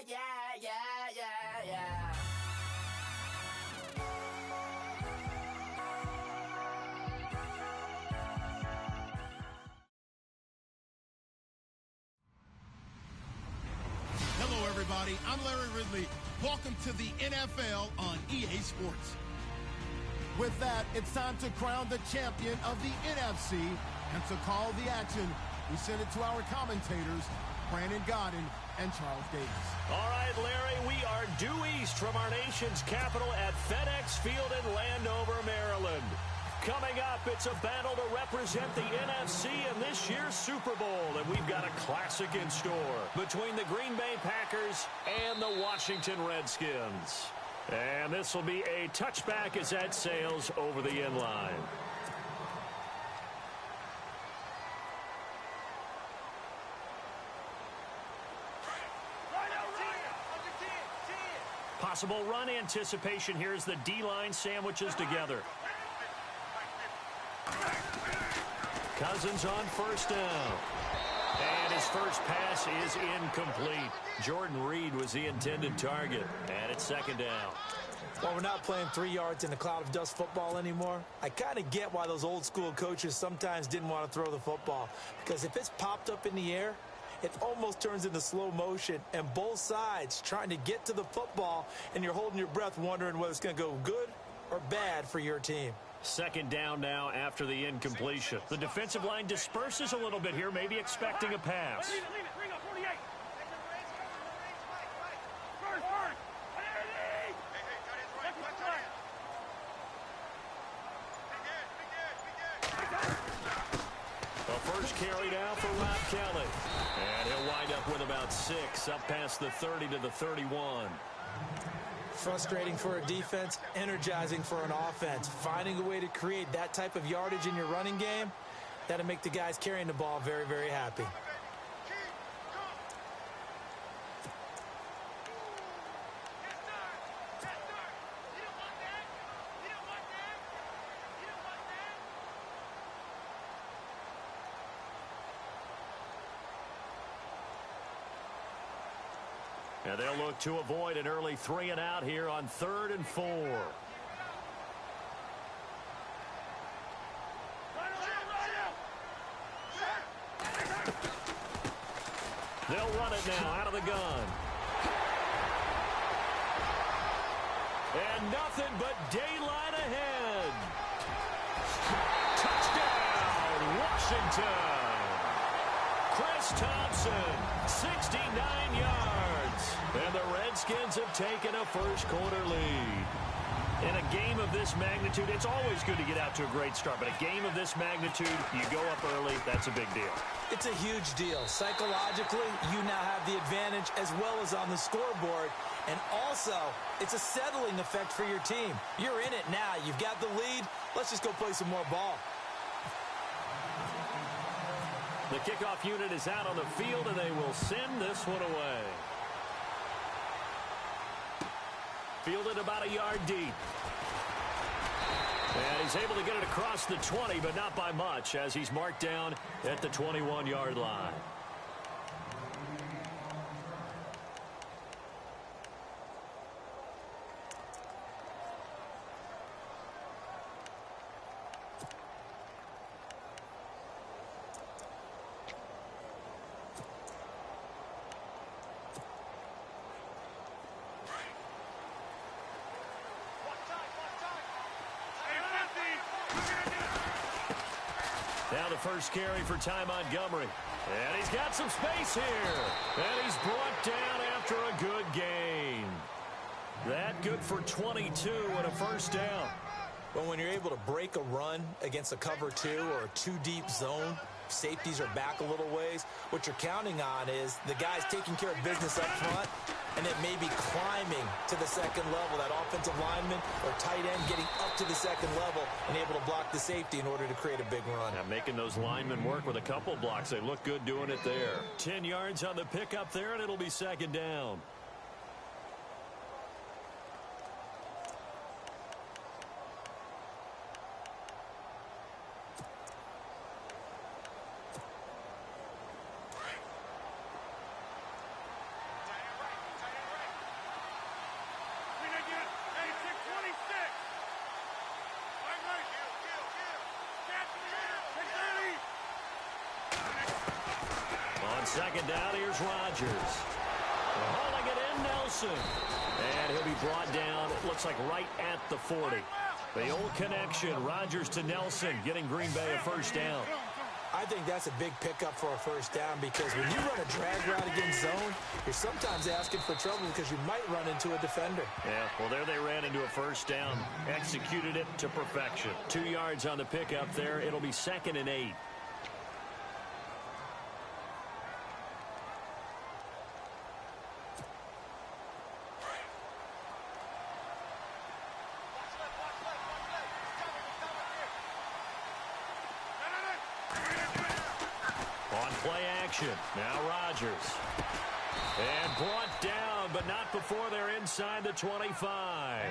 yeah, yeah, yeah, yeah. Hello, everybody. I'm Larry Ridley. Welcome to the NFL on EA Sports. With that, it's time to crown the champion of the NFC. And to call the action, we send it to our commentators, Brandon Godden and Charles Davis. All right, Larry, we are due east from our nation's capital at FedEx Field in Landover, Maryland. Coming up, it's a battle to represent the NFC in this year's Super Bowl, and we've got a classic in store between the Green Bay Packers and the Washington Redskins. And this will be a touchback as that sails over the end line. Possible run anticipation here as the D-line sandwiches together. Cousins on first down. And his first pass is incomplete. Jordan Reed was the intended target. And it's second down. Well, we're not playing 3 yards in a cloud of dust football anymore. I kind of get why those old school coaches sometimes didn't want to throw the football. Because if it's popped up in the air, it almost turns into slow motion, and both sides trying to get to the football, and you're holding your breath wondering whether it's going to go good or bad for your team. Second down now after the incompletion. The defensive line disperses a little bit here, maybe expecting a pass. Leave it. Bring up 48. The first carry now for Rob Kelly. And he'll wind up with about 6, up past the 30 to the 31. Frustrating for a defense, energizing for an offense. Finding a way to create that type of yardage in your running game, that'll make the guys carrying the ball very, very happy. And they'll look to avoid an early 3 and out here on 3rd and 4. They'll run it now out of the gun. And nothing but daylight ahead. Touchdown, Washington. Chris Thompson, 69 yards. And the Redskins have taken a first-quarter lead. In a game of this magnitude, it's always good to get out to a great start, but a game of this magnitude, you go up early, that's a big deal. It's a huge deal. Psychologically, you now have the advantage as well as on the scoreboard. And also, it's a settling effect for your team. You're in it now. You've got the lead. Let's just go play some more ball. The kickoff unit is out on the field, and they will send this one away. Fielded about a yard deep. And he's able to get it across the 20, but not by much, as he's marked down at the 21-yard line. Now the first carry for Ty Montgomery. And he's got some space here. And he's brought down after a good gain. That good for 22 and a first down. But when you're able to break a run against a cover 2 or a 2-deep zone, safeties are back a little ways. What you're counting on is the guys taking care of business up front and then maybe climbing to the second level, that offensive lineman or tight end getting up to the second level and able to block the safety in order to create a big run. Now making those linemen work with a couple blocks. They look good doing it there. 10 yards on the pickup there, and it'll be second down. second down, here's Rodgers. Hauling it in, Nelson. And he'll be brought down, it looks like right at the 40. The old connection, Rodgers to Nelson, getting Green Bay a first down. I think that's a big pickup for a first down because when you run a drag route against zone, you're sometimes asking for trouble because you might run into a defender. Yeah, well, there they ran into a first down. Executed it to perfection. 2 yards on the pickup there. It'll be 2nd and 8. Play action. Now Rodgers. And brought down, but not before they're inside the 25.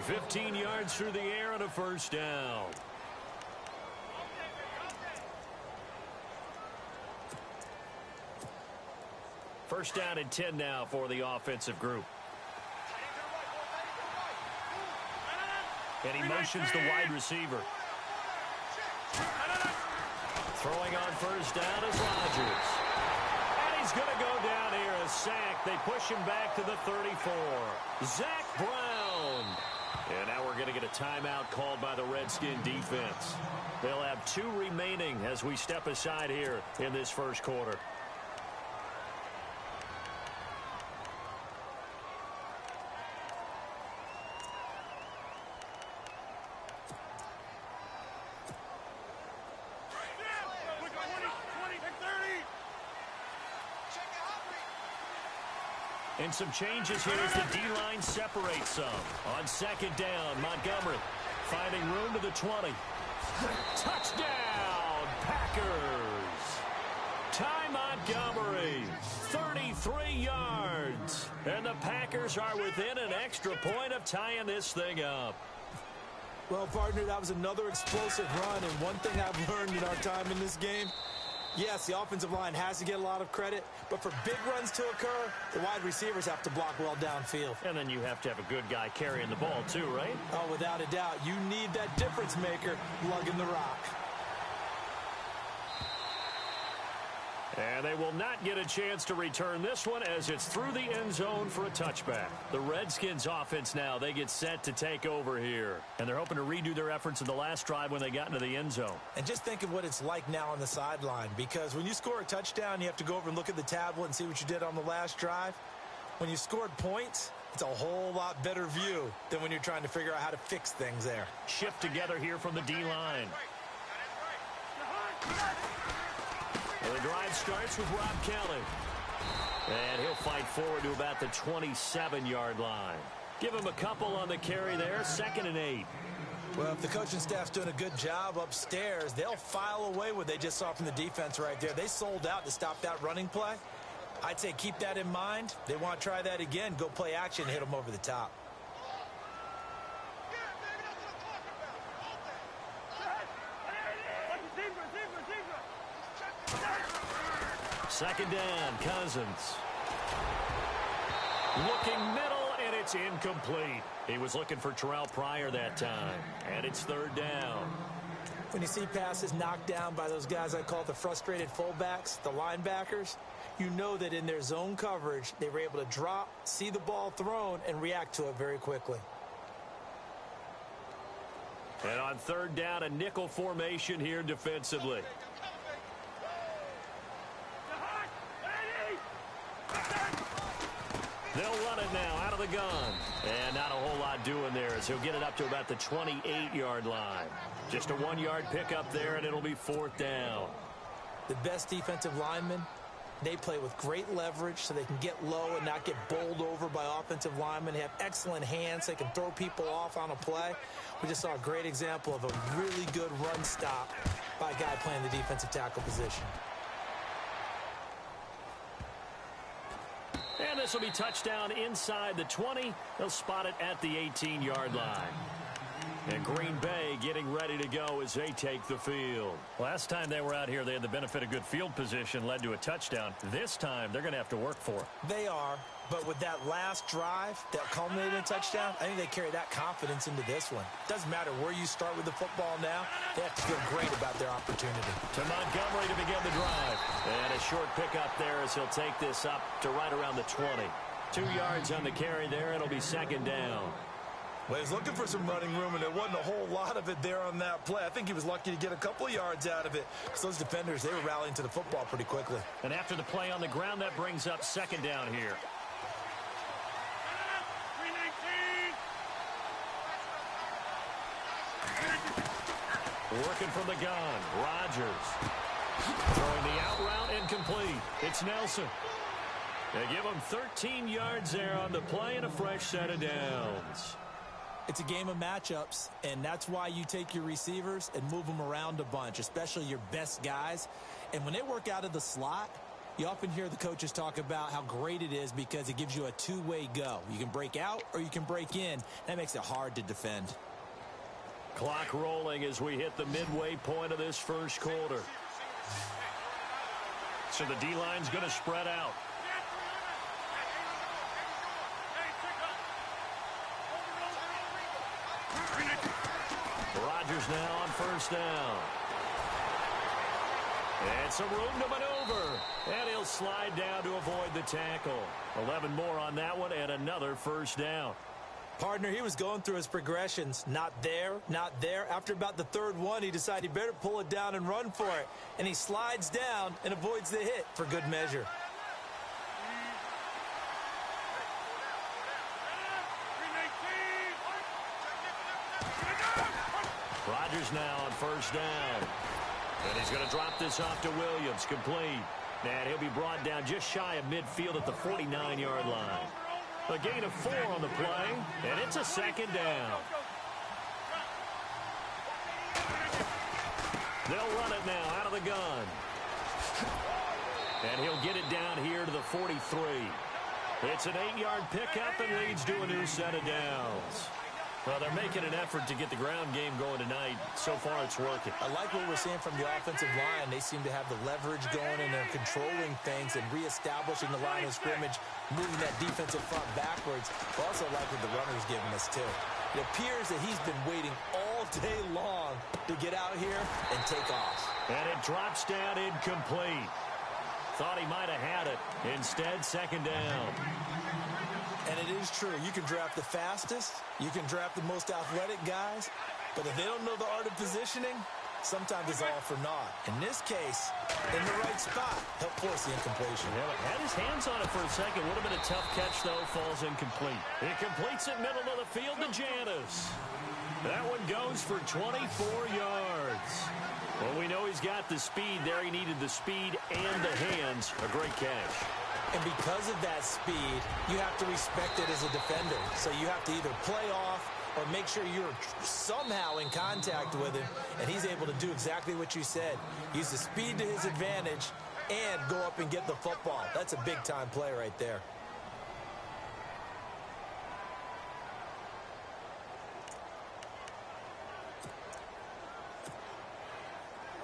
15 yards through the air and a first down. First down and 10 now for the offensive group. And he motions the wide receiver. Throwing on first down is Rodgers. And he's going to go down here, a sack. They push him back to the 34. Zach Brown. And now we're going to get a timeout called by the Redskin defense. They'll have 2 remaining as we step aside here in this first quarter. And some changes here as the D-line separates some. On second down, Montgomery finding room to the 20. Touchdown, Packers! Ty Montgomery, 33 yards. And the Packers are within an extra point of tying this thing up. Well, partner, that was another explosive run. And one thing I've learned in our time in this game, yes, the offensive line has to get a lot of credit, but for big runs to occur, the wide receivers have to block well downfield. And then you have to have a good guy carrying the ball too, right? Oh, without a doubt. You need that difference maker lugging the rock. And they will not get a chance to return this one as it's through the end zone for a touchback. The Redskins offense now, they get set to take over here. And they're hoping to redo their efforts in the last drive when they got into the end zone. And just think of what it's like now on the sideline, because when you score a touchdown, you have to go over and look at the tablet and see what you did on the last drive. When you scored points, it's a whole lot better view than when you're trying to figure out how to fix things there. Shift together here from the D-line. The drive starts with Rob Kelly. And he'll fight forward to about the 27-yard line. Give him a couple on the carry there, 2nd and 8. Well, if the coaching staff's doing a good job upstairs, they'll file away what they just saw from the defense right there. They sold out to stop that running play. I'd say keep that in mind. They want to try that again. Go play action, hit them over the top. Second down, Cousins. Looking middle, and it's incomplete. He was looking for Terrell Pryor that time. And it's 3rd down. When you see passes knocked down by those guys I call the frustrated fullbacks, the linebackers, you know that in their zone coverage, they were able to drop, see the ball thrown, and react to it very quickly. And on 3rd down, a nickel formation here defensively. They'll run it now out of the gun. And not a whole lot doing there as he'll get it up to about the 28-yard line. Just a 1-yard pickup there, and it'll be 4th down. The best defensive linemen, they play with great leverage so they can get low and not get bowled over by offensive linemen. They have excellent hands. They can throw people off on a play. We just saw a great example of a really good run stop by a guy playing the defensive tackle position. And this will be touchdown inside the 20. They'll spot it at the 18-yard line. And Green Bay getting ready to go as they take the field. Last time they were out here, they had the benefit of good field position, led to a touchdown. This time, they're going to have to work for it. They are, but with that last drive that culminated in a touchdown, I think they carry that confidence into this one. Doesn't matter where you start with the football now, they have to feel great about their opportunity. To Montgomery to begin the drive. And a short pickup there as he'll take this up to right around the 20. 2 yards on the carry there. It'll be second down. Well, he was looking for some running room, and there wasn't a whole lot of it there on that play. I think he was lucky to get a couple of yards out of it. Because those defenders, they were rallying to the football pretty quickly. And after the play on the ground, that brings up second down here. Working from the gun, Rodgers. Throwing the out route, incomplete. It's Nelson. They give him 13 yards there on the play and a fresh set of downs. It's a game of matchups, and that's why you take your receivers and move them around a bunch, especially your best guys. And when they work out of the slot, you often hear the coaches talk about how great it is because it gives you a two-way go. You can break out or you can break in. That makes it hard to defend. Clock rolling as we hit the midway point of this first quarter. So the D-line's going to spread out. Rodgers now on first down. And some room to maneuver. And he'll slide down to avoid the tackle. 11 more on that one and another first down. Partner, he was going through his progressions. Not there, not there. After about the third one, he decided he better pull it down and run for it. And he slides down and avoids the hit for good measure. Rodgers now on first down. And he's going to drop this off to Williams, complete. And he'll be brought down just shy of midfield at the 49-yard line. A gain of 4 on the play, and it's a second down. They'll run it now out of the gun. And he'll get it down here to the 43. It's an 8-yard pickup and leads to a new set of downs. Well, they're making an effort to get the ground game going tonight. So far, it's working. I like what we're seeing from the offensive line. They seem to have the leverage going, and they're controlling things and reestablishing the line of scrimmage, moving that defensive front backwards. I also like what the runner's giving us, too. It appears that he's been waiting all day long to get out here and take off. And it drops down incomplete. Thought he might have had it. Instead, second down. And it is true. You can draft the fastest. You can draft the most athletic guys. But if they don't know the art of positioning, sometimes it's all for naught. In this case, in the right spot, help force the incompletion. Yeah, had his hands on it for a second. Would have been a tough catch, though. Falls incomplete. It completes it middle of the field to Janis. That one goes for 24 yards. Well, we know he's got the speed there. He needed the speed and the hands. A great catch. And because of that speed, you have to respect it as a defender. So you have to either play off or make sure you're somehow in contact with him. And he's able to do exactly what you said. Use the speed to his advantage and go up and get the football. That's a big-time play right there.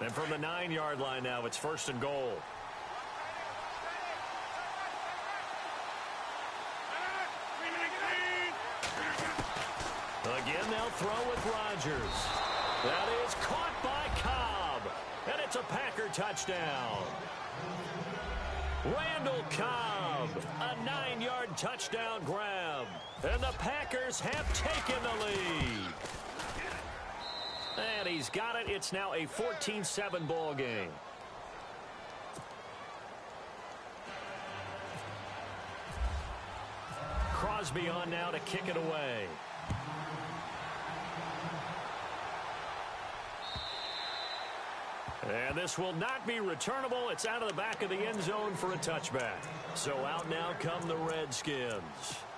And from the 9-yard line now, it's first and goal. Again, they'll throw with Rodgers. That is caught by Cobb. And it's a Packer touchdown. Randall Cobb, a 9-yard touchdown grab. And the Packers have taken the lead. And he's got it. It's now a 14-7 ball game. Crosby on now to kick it away. And this will not be returnable. It's out of the back of the end zone for a touchback. So out now come the Redskins.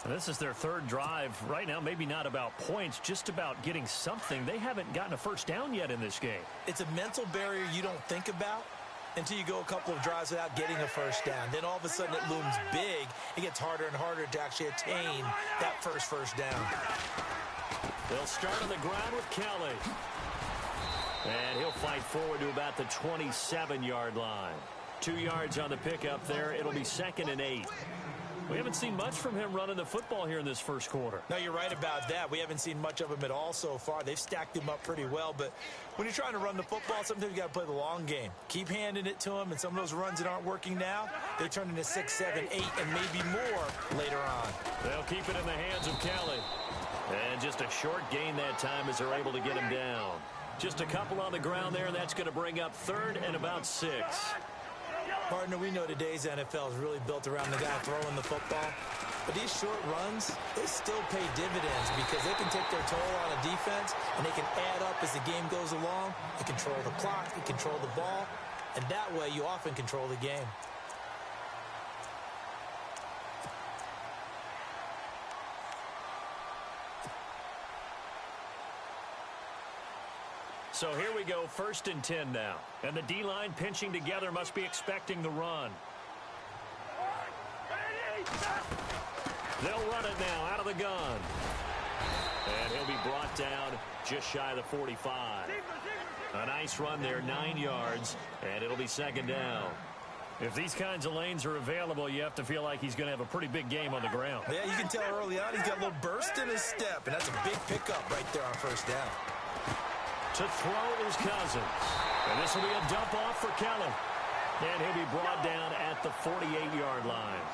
This is their third drive. Right now, maybe not about points, just about getting something. They haven't gotten a first down yet in this game. It's a mental barrier you don't think about until you go a couple of drives without getting a first down. Then all of a sudden it looms big. It gets harder and harder to actually attain that first down. They'll start on the ground with Kelly. And he'll fight forward to about the 27-yard line. 2 yards on the pickup there. It'll be 2nd and 8. We haven't seen much from him running the football here in this first quarter. No, you're right about that. We haven't seen much of him at all so far. They've stacked him up pretty well, but when you're trying to run the football, sometimes you got to play the long game. Keep handing it to him, and some of those runs that aren't working now, they turn into 6, 7, 8, and maybe more later on. They'll keep it in the hands of Kelly. And just a short gain that time as they're able to get him down. Just a couple on the ground there, and that's going to bring up 3rd and about 6. Partner, we know today's NFL is really built around the guy throwing the football. But these short runs, they still pay dividends because they can take their toll on a defense, and they can add up as the game goes along. They control the clock, they control the ball, and that way you often control the game. So here we go, 1st and 10 now. And the D-line pinching together must be expecting the run. They'll run it now out of the gun. And he'll be brought down just shy of the 45. A nice run there, 9 yards, and it'll be 2nd down. If these kinds of lanes are available, you have to feel like he's going to have a pretty big game on the ground. Yeah, you can tell early on he's got a little burst in his step, and that's a big pickup right there on 1st down. To throw is Cousins. And this will be a dump off for Kelly. And he'll be brought down at the 48-yard line.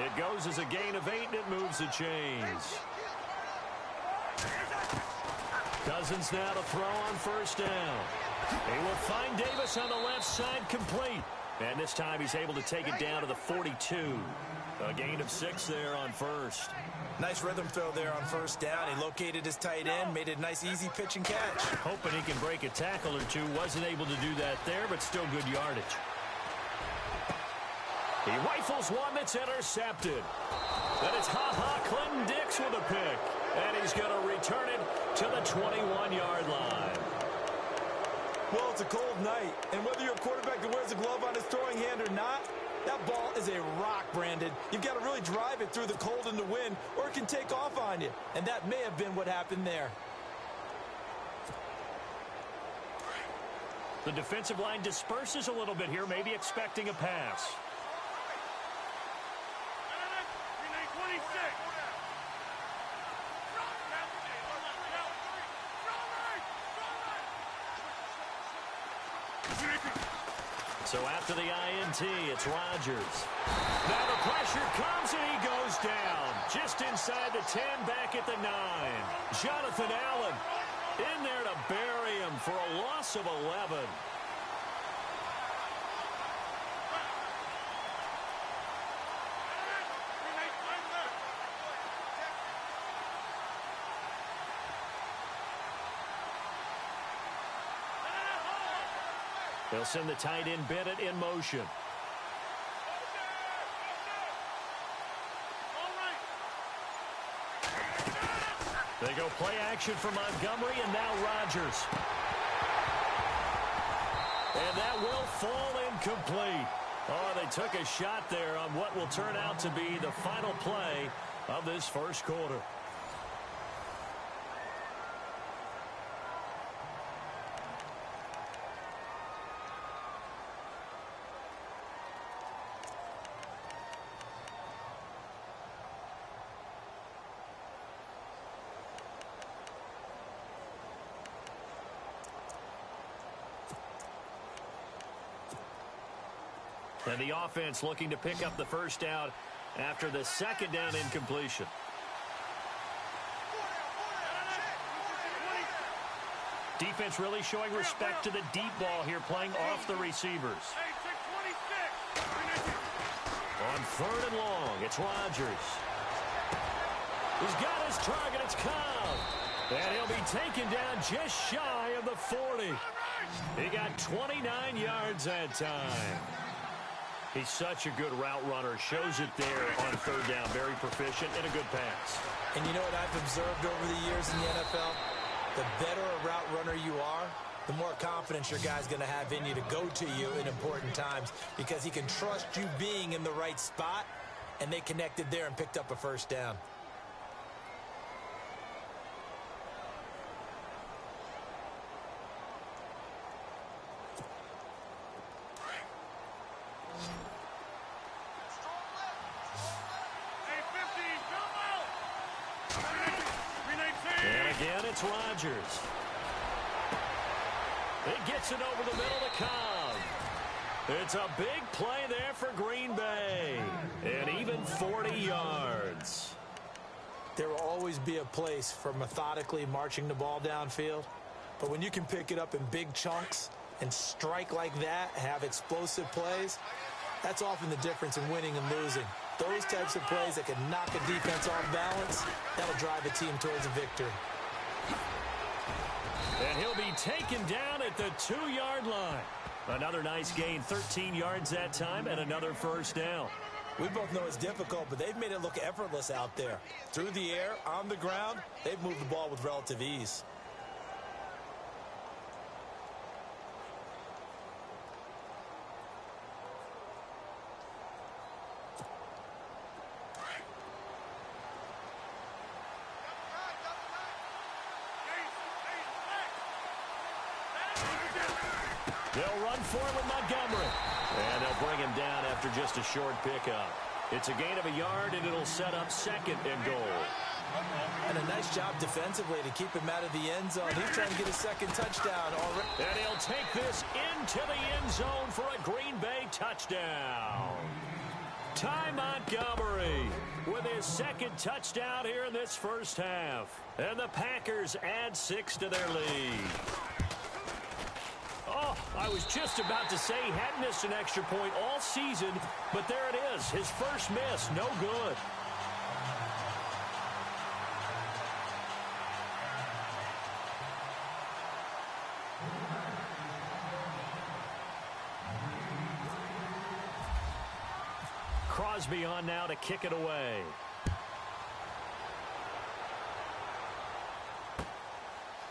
It goes as a gain of 8, and it moves the chains. Cousins now to throw on 1st down. He will find Davis on the left side, complete. And this time he's able to take it down to the 42. A gain of 6 there on 1st. Nice rhythm throw there on 1st down. He located his tight end, made it a nice easy pitch and catch. Hoping he can break a tackle or two. Wasn't able to do that there, but still good yardage. He rifles one that's intercepted. Then it's Clinton Dix with a pick. And he's going to return it to the 21-yard line. Well, it's a cold night, and whether you're a quarterback that wears a glove on his throwing hand or not, that ball is a rock, Brandon. You've got to really drive it through the cold and the wind, or it can take off on you. And that may have been what happened there. The defensive line disperses a little bit here, maybe expecting a pass. So after the INT, it's Rodgers. Now the pressure comes and he goes down. Just inside the 10, back at the 9. Jonathan Allen in there to bury him for a loss of 11. They'll send the tight end Bennett in motion. They go play action for Montgomery, and now Rodgers. And that will fall incomplete. Oh, they took a shot there on what will turn out to be the final play of this first quarter. And the offense looking to pick up the first down after the 2nd down incompletion. Defense really showing respect to the deep ball here, playing off the receivers. On 3rd and long, it's Rodgers. He's got his target, it's Cobb. And he'll be taken down just shy of the 40. He got 29 yards that time. He's such a good route runner. Shows it there on 3rd down. Very proficient and a good pass. And you know what I've observed over the years in the NFL? The better a route runner you are, the more confidence your guy's going to have in you to go to you in important times because he can trust you being in the right spot, and they connected there and picked up a 1st down. it's Rodgers. It gets it over the middle to Cobb. It's a big play there for Green Bay. And even 40 yards. There will always be a place for methodically marching the ball downfield. But when you can pick it up in big chunks and strike like that, have explosive plays, that's often the difference in winning and losing. Those types of plays that can knock a defense off balance, that'll drive a team towards a victory. And he'll be taken down at the 2-yard line. Another nice gain, 13 yards that time, and another first down. We both know it's difficult, but they've made it look effortless out there. Through the air, on the ground, they've moved the ball with relative ease. They'll run for it with Montgomery. And they'll bring him down after just a short pickup. It's a gain of a yard, and it'll set up second and goal. And a nice job defensively to keep him out of the end zone. He's trying to get a second touchdown already. And he'll take this into the end zone for a Green Bay touchdown. Ty Montgomery with his second touchdown here in this first half. And the Packers add 6 to their lead. Oh, I was just about to say he hadn't missed an extra point all season, but there it is. His first miss, no good. Crosby on now to kick it away.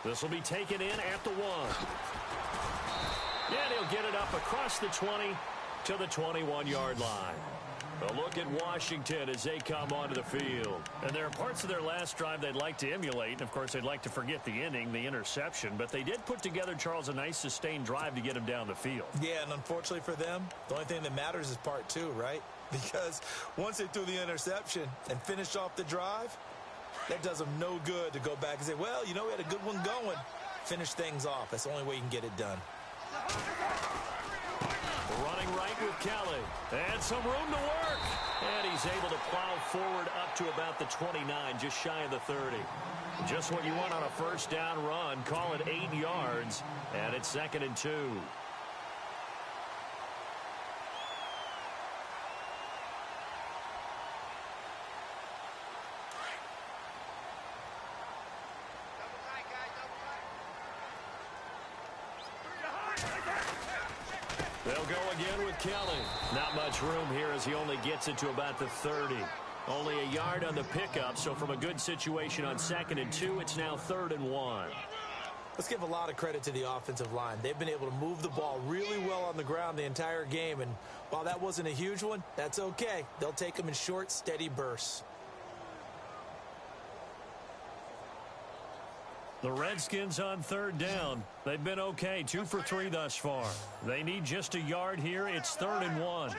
This will be taken in at the 1. And he'll get it up across the 20 to the 21-yard line. A look at Washington as they come onto the field. And there are parts of their last drive they'd like to emulate. And, of course, they'd like to forget the inning, the interception. But they did put together, Charles, a nice sustained drive to get him down the field. Yeah, and unfortunately for them, the only thing that matters is part 2, right? Because once they threw the interception and finished off the drive, that does them no good to go back and say, well, you know, we had a good one going. Finish things off. That's the only way you can get it done. Running right with Kelly. And some room to work. And he's able to plow forward up to about the 29, just shy of the 30. Just what you want on a first down run. Call it 8 yards. And it's 2nd and 2. They'll go again with Kelly. Not much room here as he only gets it to about the 30. Only a yard on the pickup, so from a good situation on 2nd and 2, it's now 3rd and 1. Let's give a lot of credit to the offensive line. They've been able to move the ball really well on the ground the entire game, and while that wasn't a huge one, that's okay. They'll take them in short, steady bursts. The Redskins on 3rd down. They've been okay, 2 for 3 thus far. They need just a yard here. It's 3rd and 1.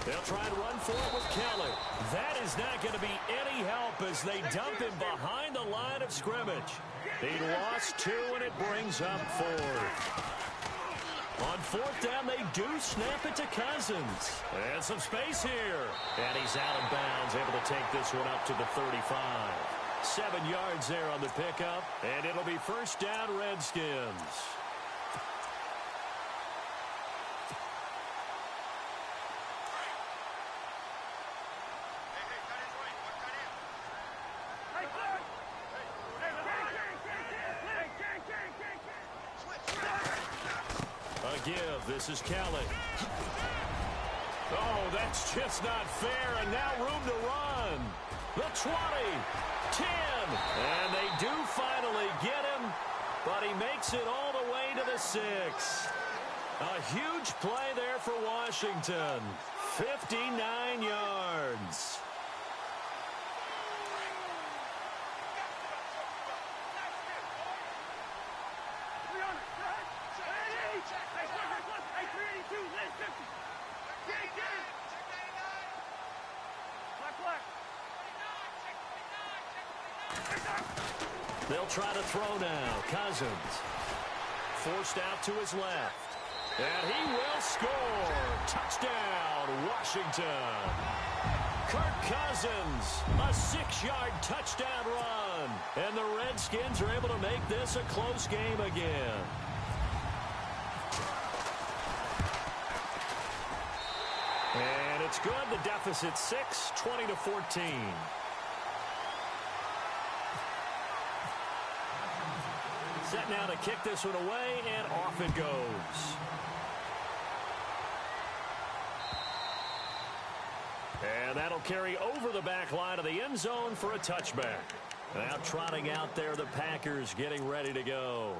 They'll try and run for it with Kelly. That is not going to be any help as they dump him behind the line of scrimmage. He lost 2, and it brings up 4th. On 4th down, they do snap it to Cousins. And some space here. And he's out of bounds, able to take this one up to the 35. 7 yards there on the pickup, and it'll be first down, Redskins. Give. This is Kelly. Oh, that's just not fair, and now room to run. The 20, 10, and they do finally get him, but he makes it all the way to the 6. A huge play there for Washington. 59 yards. They'll try to throw now. Cousins. Forced out to his left. And he will score. Touchdown, Washington. Kirk Cousins, a 6-yard touchdown run. And the Redskins are able to make this a close game again. And it's good. The deficit 6, 20-14. Set now to kick this one away, and off it goes. And that'll carry over the back line of the end zone for a touchback. Now trotting out there, the Packers getting ready to go.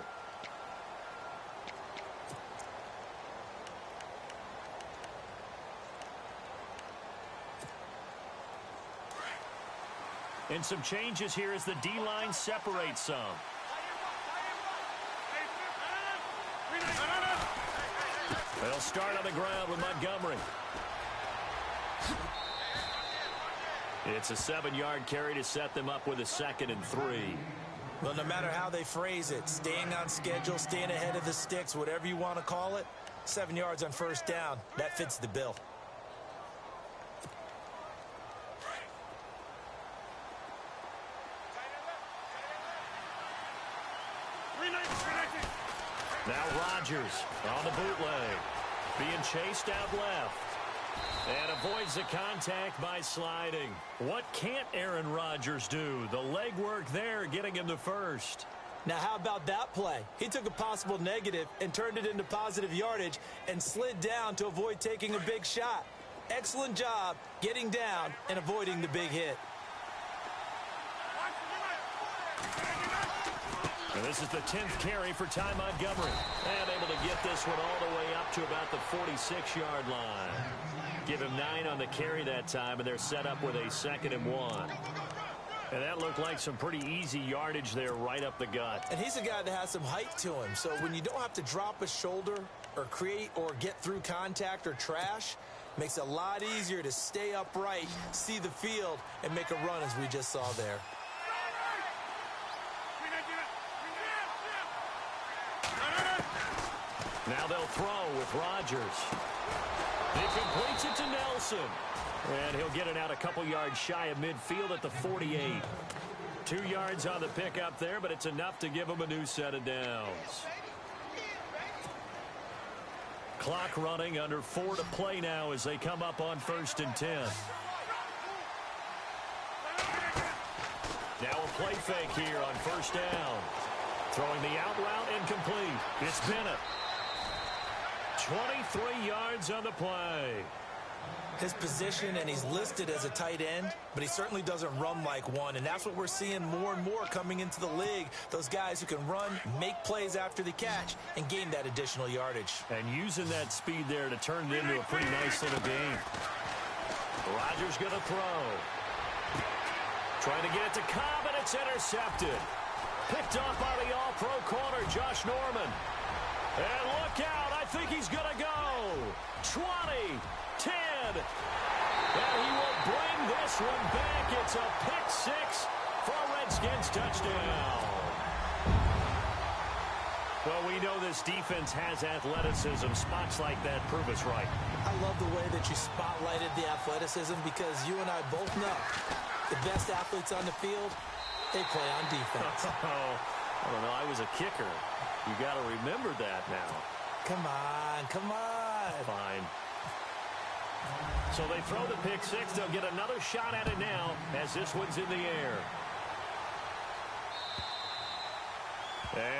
And some changes here as the D-line separates some. They'll start on the ground with Montgomery. It's a 7-yard carry to set them up with a 2nd and 3. Well, no matter how they phrase it, staying on schedule, staying ahead of the sticks, whatever you want to call it, 7 yards on first down, that fits the bill. Now Rodgers on the bootleg. Being chased out left. And avoids the contact by sliding. What can't Aaron Rodgers do? The legwork there getting him the first. Now, how about that play? He took a possible negative and turned it into positive yardage and slid down to avoid taking a big shot. Excellent job getting down and avoiding the big hit. And this is the 10th carry for Ty Montgomery. And able to get this one all the way up to about the 46-yard line. Give him 9 on the carry that time, and they're set up with a 2nd and 1. And that looked like some pretty easy yardage there right up the gut. And he's a guy that has some height to him. So when you don't have to drop a shoulder or create or get through contact or trash, makes it a lot easier to stay upright, see the field, and make a run as we just saw there. Now they'll throw with Rodgers. He completes it to Nelson. And he'll get it out a couple yards shy of midfield at the 48. 2 yards on the pickup there, but it's enough to give him a new set of downs. Clock running, under 4 to play now as they come up on 1st and 10. Now a play fake here on 1st down. Throwing the out route incomplete. It's Bennett. 23 yards on the play. His position, and he's listed as a tight end, but he certainly doesn't run like one, and that's what we're seeing more and more coming into the league. Those guys who can run, make plays after the catch, and gain that additional yardage. And using that speed there to turn it into a pretty nice little game. Rodgers going to throw. Trying to get it to Cobb, and it's intercepted. Picked off by the all-pro corner, Josh Norman. And look out, I think he's going to go. 20, 10, and he will bring this one back. It's a pick 6 for a Redskins touchdown. Well, we know this defense has athleticism. Spots like that prove us right. I love the way that you spotlighted the athleticism because you and I both know the best athletes on the field, they play on defense. I don't know. I was a kicker. You got to remember that now. Come on, come on. Fine. So they throw the pick 6. They'll get another shot at it now as this one's in the air.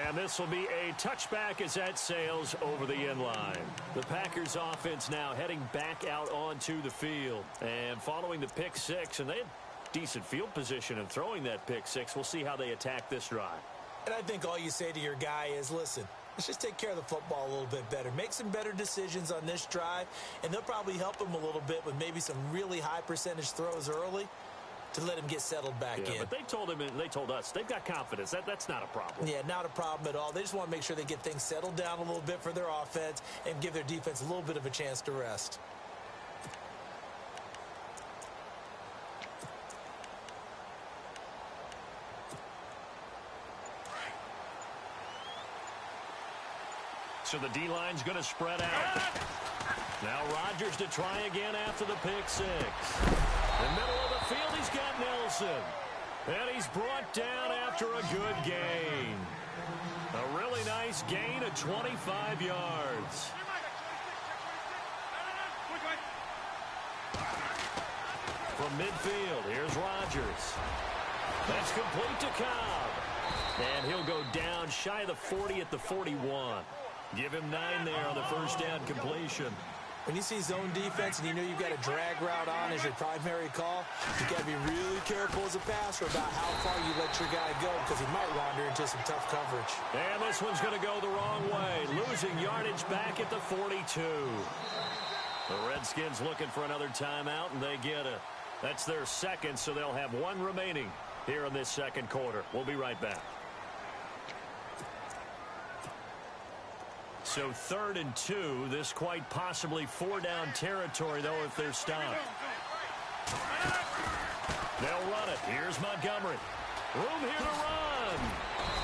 And this will be a touchback as that sails over the end line. The Packers offense now heading back out onto the field. And following the pick 6, and they had decent field position in throwing that pick 6. We'll see how they attack this drive. And I think all you say to your guy is, listen, let's just take care of the football a little bit better. Make some better decisions on this drive, and they'll probably help him a little bit with maybe some really high percentage throws early to let him get settled back in. But they told him, and they told us, they've got confidence. That's not a problem. Yeah, not a problem at all. They just want to make sure they get things settled down a little bit for their offense and give their defense a little bit of a chance to rest. So the D-line's going to spread out. Now Rodgers to try again after the pick six. In the middle of the field, he's got Nelson. And he's brought down after a good gain. A really nice gain of 25 yards. From midfield, here's Rodgers. That's complete to Cobb. And he'll go down shy of the 40 at the 41. Give him 9 there on the first down completion. When you see zone defense and you know you've got a drag route on as your primary call, you got to be really careful as a passer about how far you let your guy go because he might wander into some tough coverage. And this one's going to go the wrong way, losing yardage back at the 42. The Redskins looking for another timeout, and they get it. That's their second, so they'll have 1 remaining here in this second quarter. We'll be right back. So 3rd and 2, this quite possibly 4-down territory, though, if they're stopped. They'll run it. Here's Montgomery. Room here to run.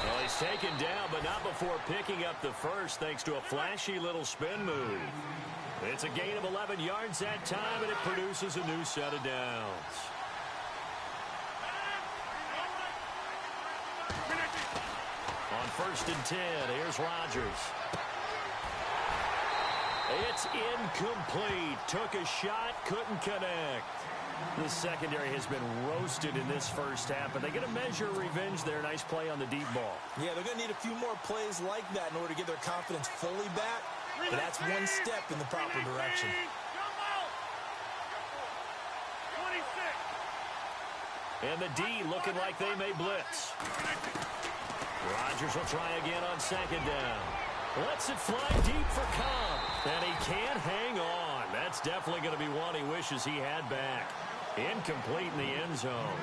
Well, he's taken down, but not before picking up the first, thanks to a flashy little spin move. It's a gain of 11 yards that time, and it produces a new set of downs. On 1st and 10, here's Rodgers. It's incomplete. Took a shot, couldn't connect. The secondary has been roasted in this first half, but they get a measure of revenge there. Nice play on the deep ball. Yeah, they're going to need a few more plays like that in order to get their confidence fully back. But that's one step in the proper direction. And the D looking like they may blitz. Rodgers will try again on 2nd down. Lets it fly deep for Cobb. And he can't hang on. That's definitely going to be one he wishes he had back. Incomplete in the end zone.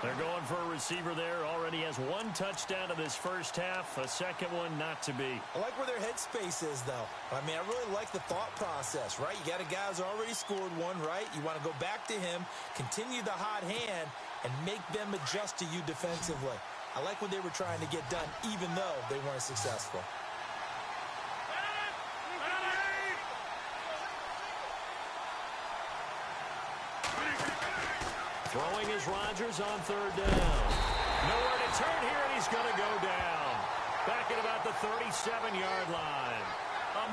They're going for a receiver there. Already has 1 touchdown in this first half. A second one not to be. I like where their headspace is, though. I mean, I really like the thought process, right? You got a guy who's already scored 1, right? You want to go back to him, continue the hot hand, and make them adjust to you defensively. I like what they were trying to get done, even though they weren't successful. Throwing is Rodgers on 3rd down. Nowhere to turn here, and he's going to go down. Back at about the 37-yard line.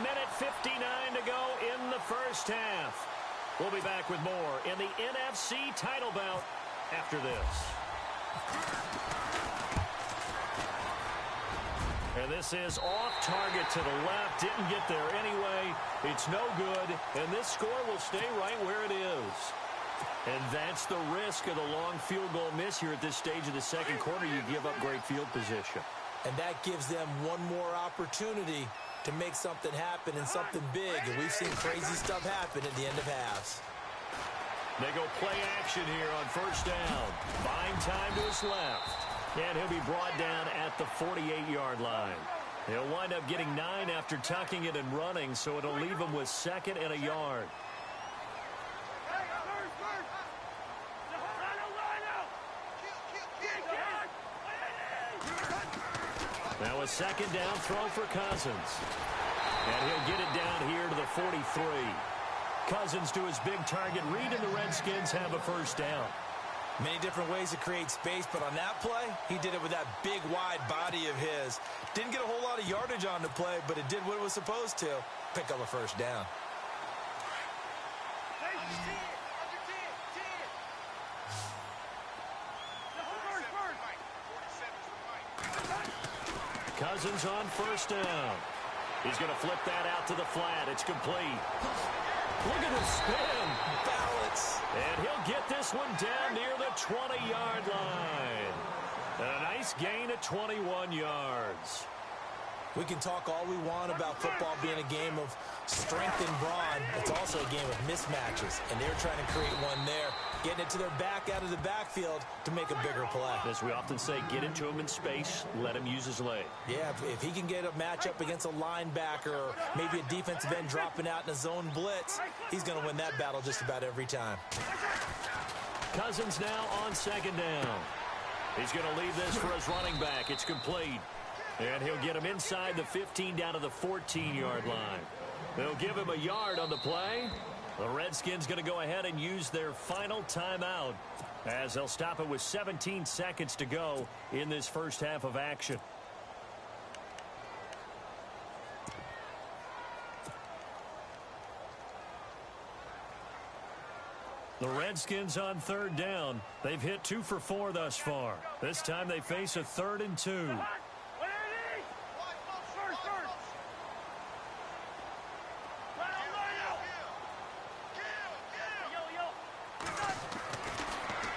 1:59 to go in the first half. We'll be back with more in the NFC title bout after this. And this is off target to the left. Didn't get there anyway. It's no good. And this score will stay right where it is. And that's the risk of the long field goal miss here at this stage of the second quarter. You give up great field position. And that gives them one more opportunity to make something happen and something big. And we've seen crazy stuff happen at the end of halves. They go play action here on 1st down. Buying time to his left. And he'll be brought down at the 48-yard line. He'll wind up getting 9 after tucking it and running, so it'll leave him with 2nd and a yard. Now a 2nd down throw for Cousins. And he'll get it down here to the 43. Cousins to his big target read, and the Redskins have a 1st down. Many different ways to create space, but on that play, he did it with that big, wide body of his. Didn't get a whole lot of yardage on the play, but it did what it was supposed to. Pick up a 1st down. Cousins on 1st down. He's going to flip that out to the flat. It's complete. Look at the spin. Balance. And he'll get this one down near the 20-yard line. A nice gain of 21 yards. We can talk all we want about football being a game of strength and brawn. It's also a game of mismatches, and they're trying to create one there, getting it to their back out of the backfield to make a bigger play. As we often say, get it to him in space, let him use his leg. Yeah, if he can get a matchup against a linebacker or maybe a defensive end dropping out in a zone blitz, he's going to win that battle just about every time. Cousins now on 2nd down. He's going to leave this for his running back. It's complete. And he'll get him inside the 15 down to the 14-yard line. They'll give him a yard on the play. The Redskins going to go ahead and use their final timeout as they'll stop it with 17 seconds to go in this first half of action. The Redskins on third down. They've hit 2 for 4 thus far. This time they face a 3rd and 2.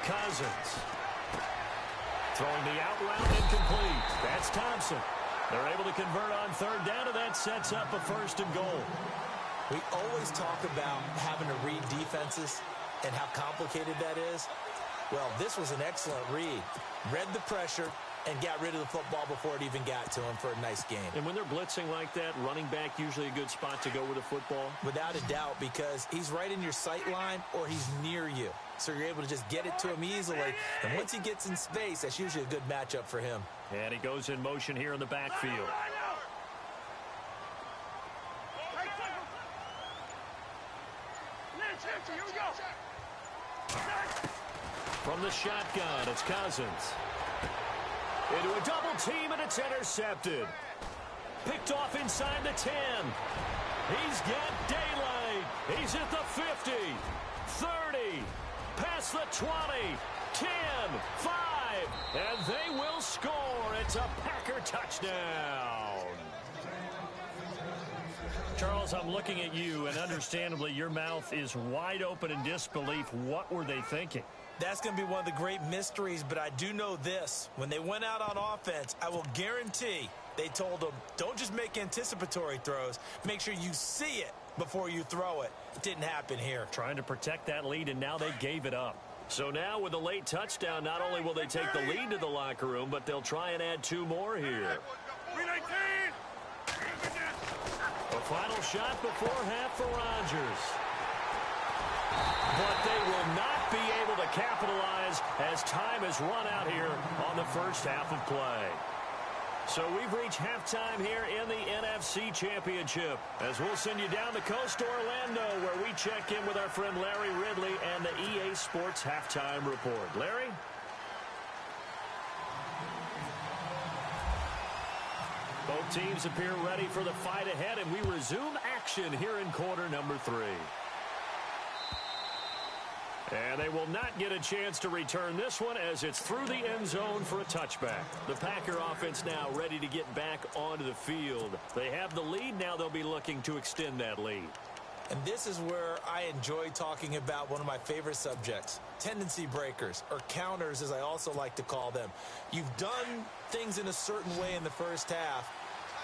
Cousins. Throwing the out route incomplete. That's Thompson. They're able to convert on third down, and that sets up a 1st and goal. We always talk about having to read defenses and how complicated that is. Well, this was an excellent read. Read the pressure and got rid of the football before it even got to him for a nice game. And when they're blitzing like that, running back usually a good spot to go with the football? Without a doubt, because he's right in your sight line or he's near you. So you're able to just get it to him easily. And once he gets in space, that's usually a good matchup for him. And he goes in motion here in the backfield. From the shotgun, it's Cousins. Into a double team, and it's intercepted. Picked off inside the 10. He's got daylight. He's at the 50, 30, past the 20, 10, 5, and they will score. It's a Packer touchdown. Charles, I'm looking at you, and understandably, your mouth is wide open in disbelief. What were they thinking? That's going to be one of the great mysteries, but I do know this. When they went out on offense, I will guarantee they told them, don't just make anticipatory throws. Make sure you see it before you throw it. It didn't happen here. Trying to protect that lead, and now they gave it up. So now with a late touchdown, not only will they take the lead to the locker room, but they'll try and add 2 more here. A final shot before half for Rodgers. But they will not be able to capitalize as time has run out here on the first half of play. So we've reached halftime here in the NFC Championship, as we'll send you down the coast to Orlando, where we check in with our friend Larry Ridley and the EA Sports Halftime Report. Larry? Both teams appear ready for the fight ahead, and we resume action here in quarter number 3. And they will not get a chance to return this one as it's through the end zone for a touchback. The Packer offense now ready to get back onto the field. They have the lead. Now they'll be looking to extend that lead. And this is where I enjoy talking about one of my favorite subjects, tendency breakers, or counters as I also like to call them. You've done things in a certain way in the first half,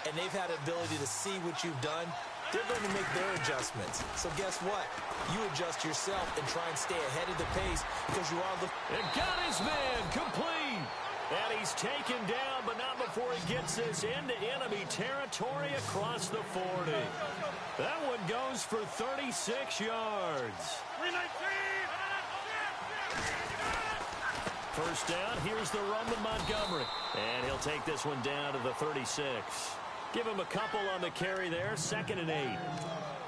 and they've had an ability to see what you've done. They're going to make their adjustments. So guess what? You adjust yourself and try and stay ahead of the pace because you are the... And got his man complete. And he's taken down, but not before he gets this into enemy territory across the 40. That one goes for 36 yards. First down, here's the run to Montgomery. And he'll take this one down to the 36. Give him a couple on the carry there, 2nd and 8.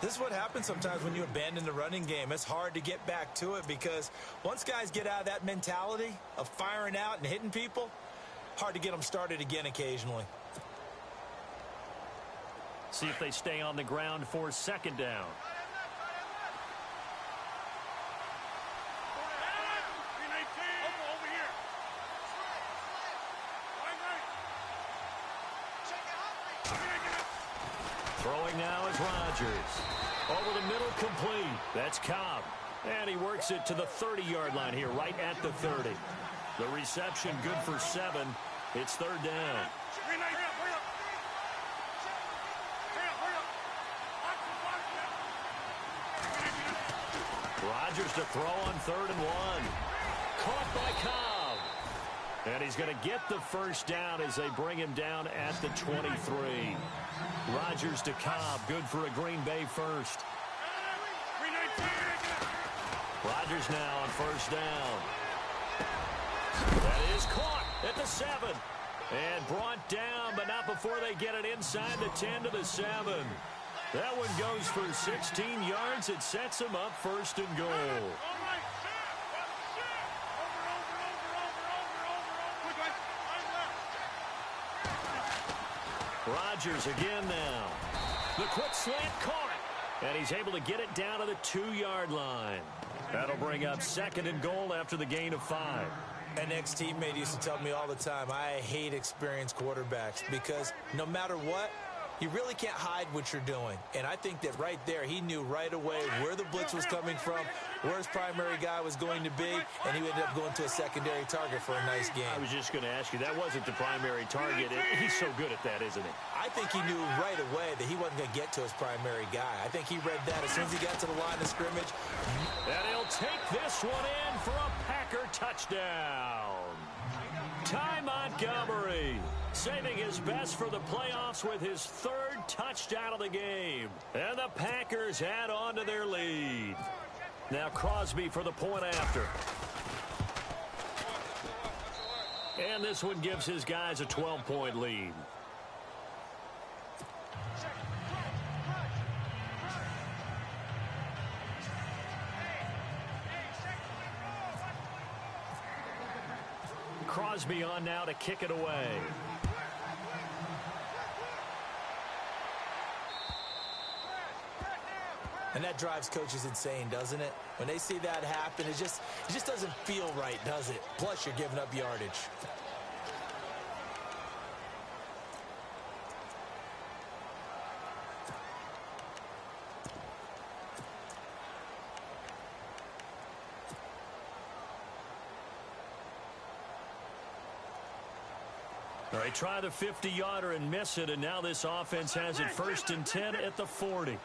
This is what happens sometimes when you abandon the running game. It's hard to get back to it because once guys get out of that mentality of firing out and hitting people, hard to get them started again occasionally. See if they stay on the ground for 2nd down. Throwing now is Rodgers. Over the middle, complete. That's Cobb. And he works it to the 30-yard line here, right at the 30. The reception good for 7. It's 3rd down. Rodgers to throw on 3rd and 1. Caught by Cobb. And he's going to get the first down as they bring him down at the 23. Rodgers to Cobb, good for a Green Bay first. Rodgers now on 1st down. That is caught at the 7. And brought down, but not before they get it inside the 10 to the 7. That one goes for 16 yards. It sets them up 1st and goal. Rodgers again now. The quick slant caught. And he's able to get it down to the 2-yard line. That'll bring up 2nd and goal after the gain of 5. An ex-teammate used to tell me all the time, I hate experienced quarterbacks because no matter what, you really can't hide what you're doing. And I think that right there, he knew right away where the blitz was coming from, where his primary guy was going to be, and he ended up going to a secondary target for a nice game. I was just going to ask you, that wasn't the primary target. He's so good at that, isn't he? I think he knew right away that he wasn't going to get to his primary guy. I think he read that as soon as he got to the line of scrimmage. And he'll take this one in for a Packer touchdown. Ty Montgomery saving his best for the playoffs with his 3rd touchdown of the game. And the Packers add on to their lead. Now Crosby for the point after. And this one gives his guys a 12-point lead. Crosby on now to kick it away. And that drives coaches insane, doesn't it? When they see that happen, it just doesn't feel right, does it? Plus, you're giving up yardage. All right, try the 50-yarder and miss it, and now this offense has it 1st and 10 at the 40.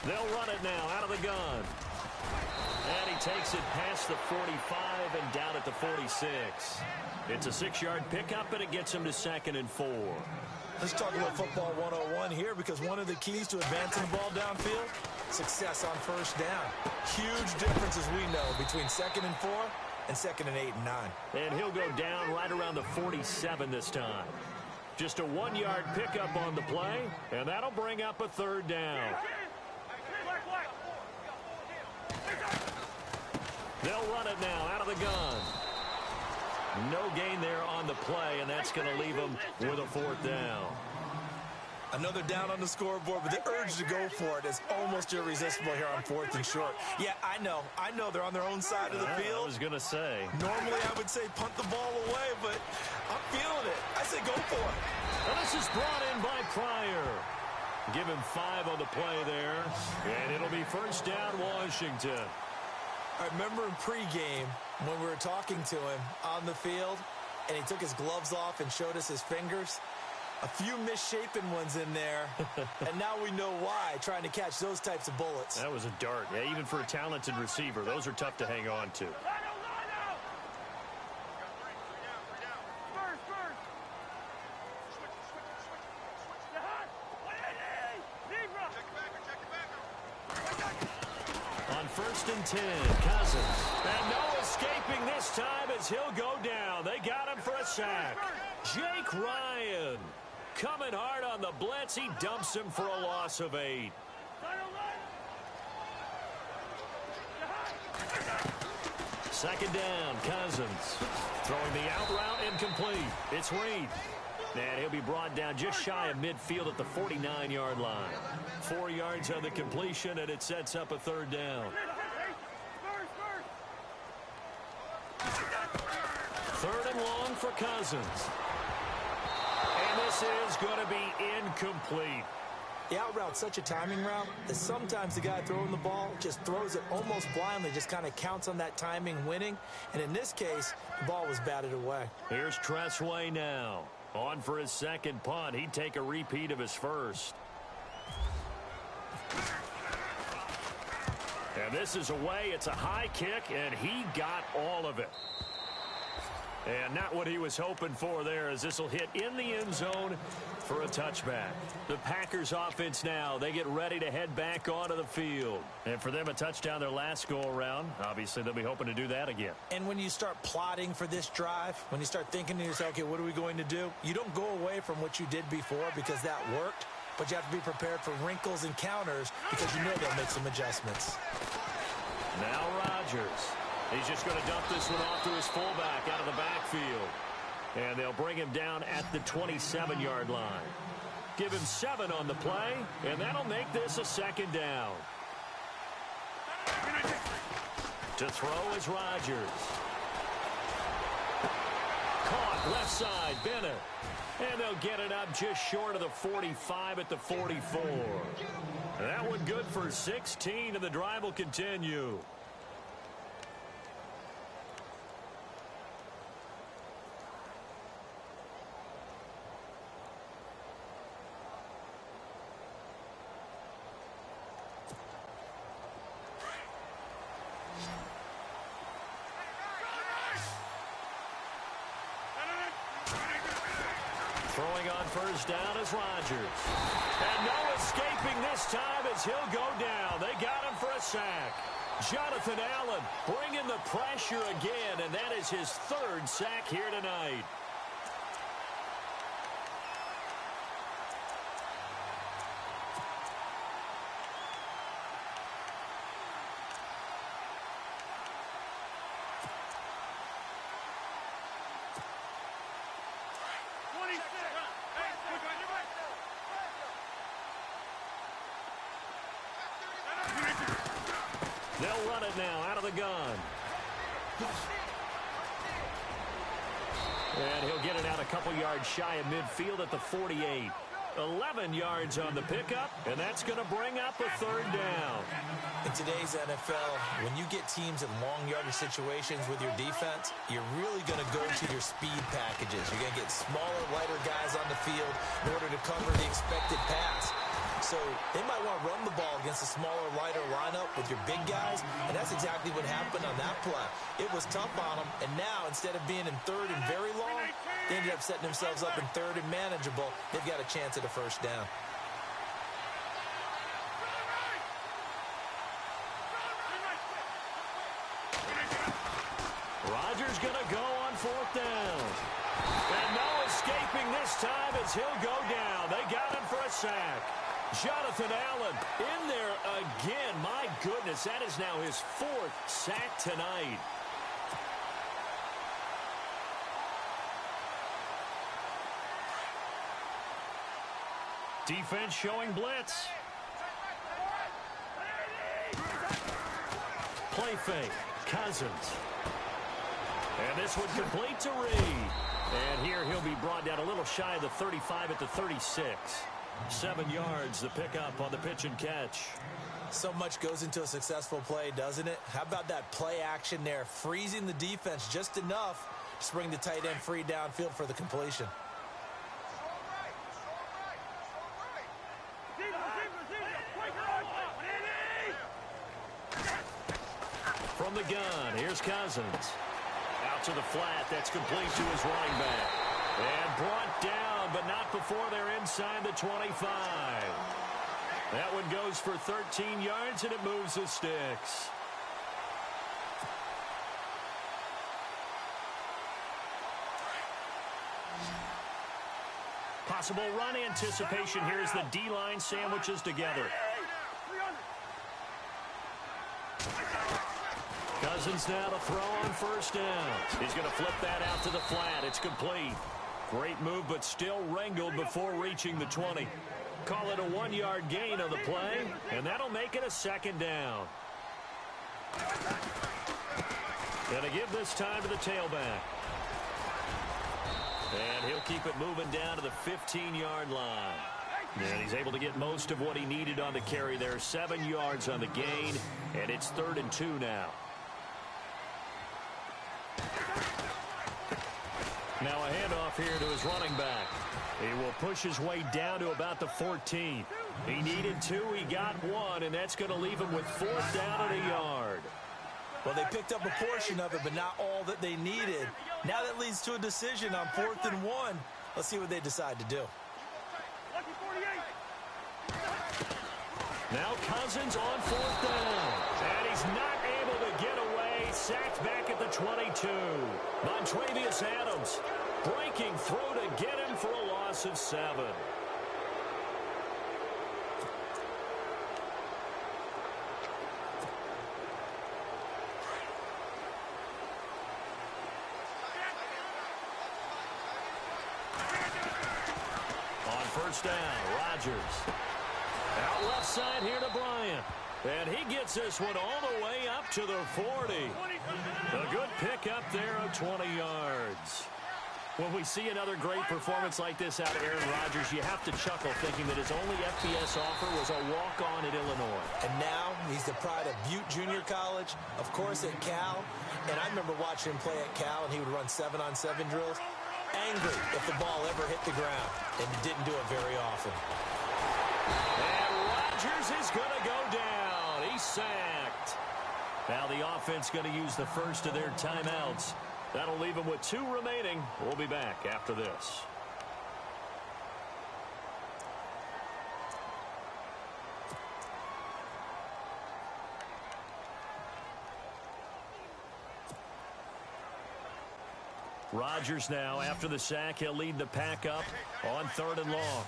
They'll run it now out of the gun. And he takes it past the 45 and down at the 46. It's a 6-yard pickup, and it gets him to 2nd and 4. Let's talk about football 101 here, because one of the keys to advancing the ball downfield, success on 1st down. Huge difference, as we know, between 2nd and 4 and 2nd and 8 and 9. And he'll go down right around the 47 this time. Just a 1-yard pickup on the play, and that'll bring up a 3rd down. They'll run it now out of the gun. No gain there on the play, and that's going to leave them with a 4th down. Another down on the scoreboard, but the urge to go for it is almost irresistible here on 4th and short. Yeah, I know they're on their own side of the field. I was going to say. Normally I would say punt the ball away, but I'm feeling it. I say go for it. Well, this is brought in by Pryor. Give him 5 on the play there, and it'll be 1st down Washington. I remember in pregame when we were talking to him on the field, and he took his gloves off and showed us his fingers. A few misshapen ones in there, and now we know why, trying to catch those types of bullets. That was a dart. Yeah, even for a talented receiver, those are tough to hang on to. On 1st and 10, Cousins. And no escaping this time as he'll go down. They got him for a sack. Jake Ryan coming hard on the blitz. He dumps him for a loss of 8. Second down, Cousins. Throwing the out route incomplete. It's Reed. And he'll be brought down just shy of midfield at the 49-yard line. 4 yards on the completion, and it sets up a 3rd down. 3rd and long for Cousins. And this is going to be incomplete. The out route's such a timing route that sometimes the guy throwing the ball just throws it almost blindly, just kind of counts on that timing winning. And in this case, the ball was batted away. Here's Tressway now. On for his 2nd punt. He'd take a repeat of his 1st. And this is away. It's a high kick, and he got all of it. And not what he was hoping for there, as this will hit in the end zone for a touchback. The Packers offense now, they get ready to head back onto the field. And for them, a touchdown their last go-around. Obviously, they'll be hoping to do that again. And when you start plotting for this drive, when you start thinking to yourself, okay, what are we going to do? You don't go away from what you did before because that worked, but you have to be prepared for wrinkles and counters because you know they'll make some adjustments. Now Rodgers. He's just going to dump this one off to his fullback out of the backfield. And they'll bring him down at the 27-yard line. Give him 7 on the play, and that'll make this a second down. To throw is Rodgers. Caught left side, Bennett. And they'll get it up just short of the 45 at the 44. That one good for 16, and the drive will continue. Throwing on first down is Rodgers. And no escaping this time as he'll go down. They got him for a sack. Jonathan Allen bringing the pressure again, and that is his 3rd sack here tonight. They'll run it now out of the gun. And he'll get it out a couple yards shy of midfield at the 48. 11 yards on the pickup, and that's going to bring up a 3rd down. In today's NFL, when you get teams in long yardage situations with your defense, you're really going to go to your speed packages. You're going to get smaller, lighter guys on the field in order to cover the expected pass. So they might want to run the ball against a smaller, lighter lineup with your big guys, and that's exactly what happened on that play. It was tough on them, and now instead of being in 3rd and very long, they ended up setting themselves up in 3rd and manageable. They've got a chance at a first down. Rodgers going to go on 4th down. And no escaping this time as he'll go down. They got him for a sack. Jonathan Allen in there again. My goodness, that is now his 4th sack tonight. Defense showing blitz. Play fake. Cousins. And this one complete to Reed. And here he'll be brought down a little shy of the 35 at the 36. 7 yards to pick up on the pitch and catch. So much goes into a successful play, doesn't it? How about that play action there? Freezing the defense just enough to bring the tight end free downfield for the completion. From the gun, here's Cousins. Out to the flat, that's complete to his running back. And brought down, but not before they're inside the 25. That one goes for 13 yards, and it moves the sticks. Possible run anticipation here as the D-line sandwiches together. Cousins now to throw on first down. He's going to flip that out to the flat. It's complete. Great move, but still wrangled before reaching the 20. Call it a 1-yard gain on the play, and that'll make it a second down. Going to give this time to the tailback. And he'll keep it moving down to the 15-yard line. And he's able to get most of what he needed on the carry there. 7 yards on the gain, and it's 3rd and 2 now. Now a handoff here to his running back. He will push his way down to about the 14. He needed 2, he got 1, and that's going to leave him with 4th down and a yard. Well, they picked up a portion of it, but not all that they needed. Now that leads to a decision on 4th and 1. Let's see what they decide to do. Now Cousins on 4th down. And he's not able to get away. Sacked back at the 22. Montrevious Adams breaking through to get him for a loss of 7. On 1st down, Rodgers. Out left side here to Bryant. And he gets this one all the way up to the 40. A good pickup there of 20 yards. When we see another great performance like this out of Aaron Rodgers, you have to chuckle thinking that his only FBS offer was a walk-on at Illinois. And now he's the pride of Butte Junior College, of course at Cal. And I remember watching him play at Cal, and he would run 7-on-7 drills. Angry if the ball ever hit the ground, and didn't do it very often. And Rodgers is going to go down. He's sacked. Now the offense going to use the first of their timeouts. That'll leave them with 2 remaining. We'll be back after this. Rodgers now, after the sack, he'll lead the pack up on 3rd and long.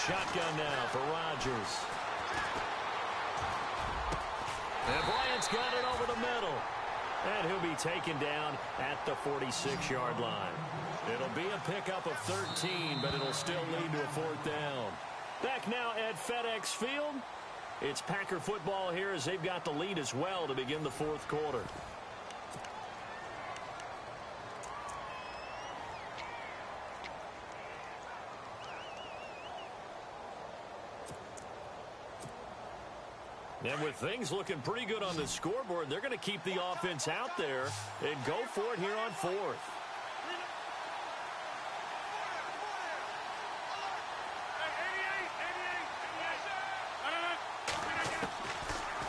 Shotgun now for Rodgers. And Bryant's got it over the middle. And he'll be taken down at the 46-yard line. It'll be a pickup of 13, but it'll still lead to a 4th down. Back now at FedEx Field. It's Packer football here as they've got the lead as well to begin the 4th quarter. And with things looking pretty good on the scoreboard, they're going to keep the offense out there and go for it here on 4th.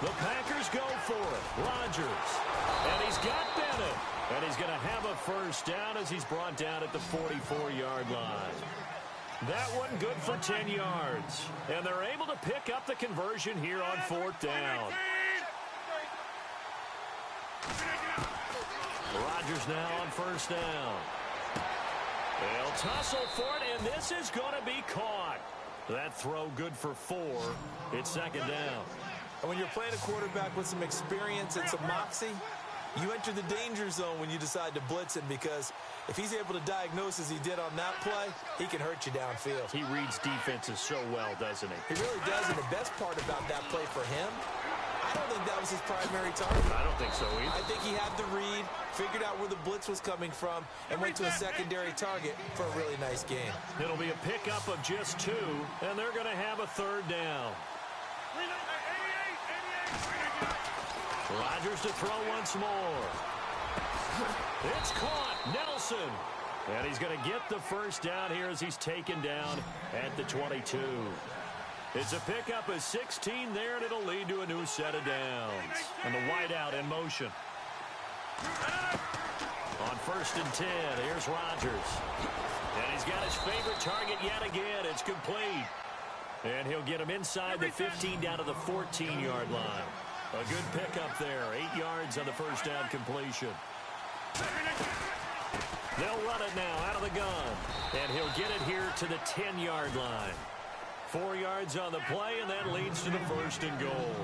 The Packers go for it. Rodgers. And he's got Bennett. And he's going to have a 1st down as he's brought down at the 44-yard line. That one good for 10 yards. And they're able to pick up the conversion here on 4th down. Rodgers now on 1st down. They'll tussle for it, and this is going to be caught. That throw good for 4. It's 2nd down. And when you're playing a quarterback with some experience and some moxie, you enter the danger zone when you decide to blitz him, because if he's able to diagnose as he did on that play, he can hurt you downfield. He reads defenses so well, doesn't he? He really does, and the best part about that play for him, I don't think that was his primary target. I don't think so either. I think he had the read, figured out where the blitz was coming from, and went to a secondary target for a really nice game. It'll be a pickup of just 2, and they're going to have a 3rd down. Rodgers to throw once more. It's caught. Nelson. And he's going to get the 1st down here as he's taken down at the 22. It's a pickup of 16 there, and it'll lead to a new set of downs. And the wideout in motion. On 1st and 10, here's Rodgers. And he's got his favorite target yet again. It's complete. And he'll get him inside the 15 down to the 14-yard line. A good pickup there. 8 yards on the 1st down completion. They'll run it now out of the gun. And he'll get it here to the 10-yard line. 4 yards on the play, and that leads to the 1st and goal.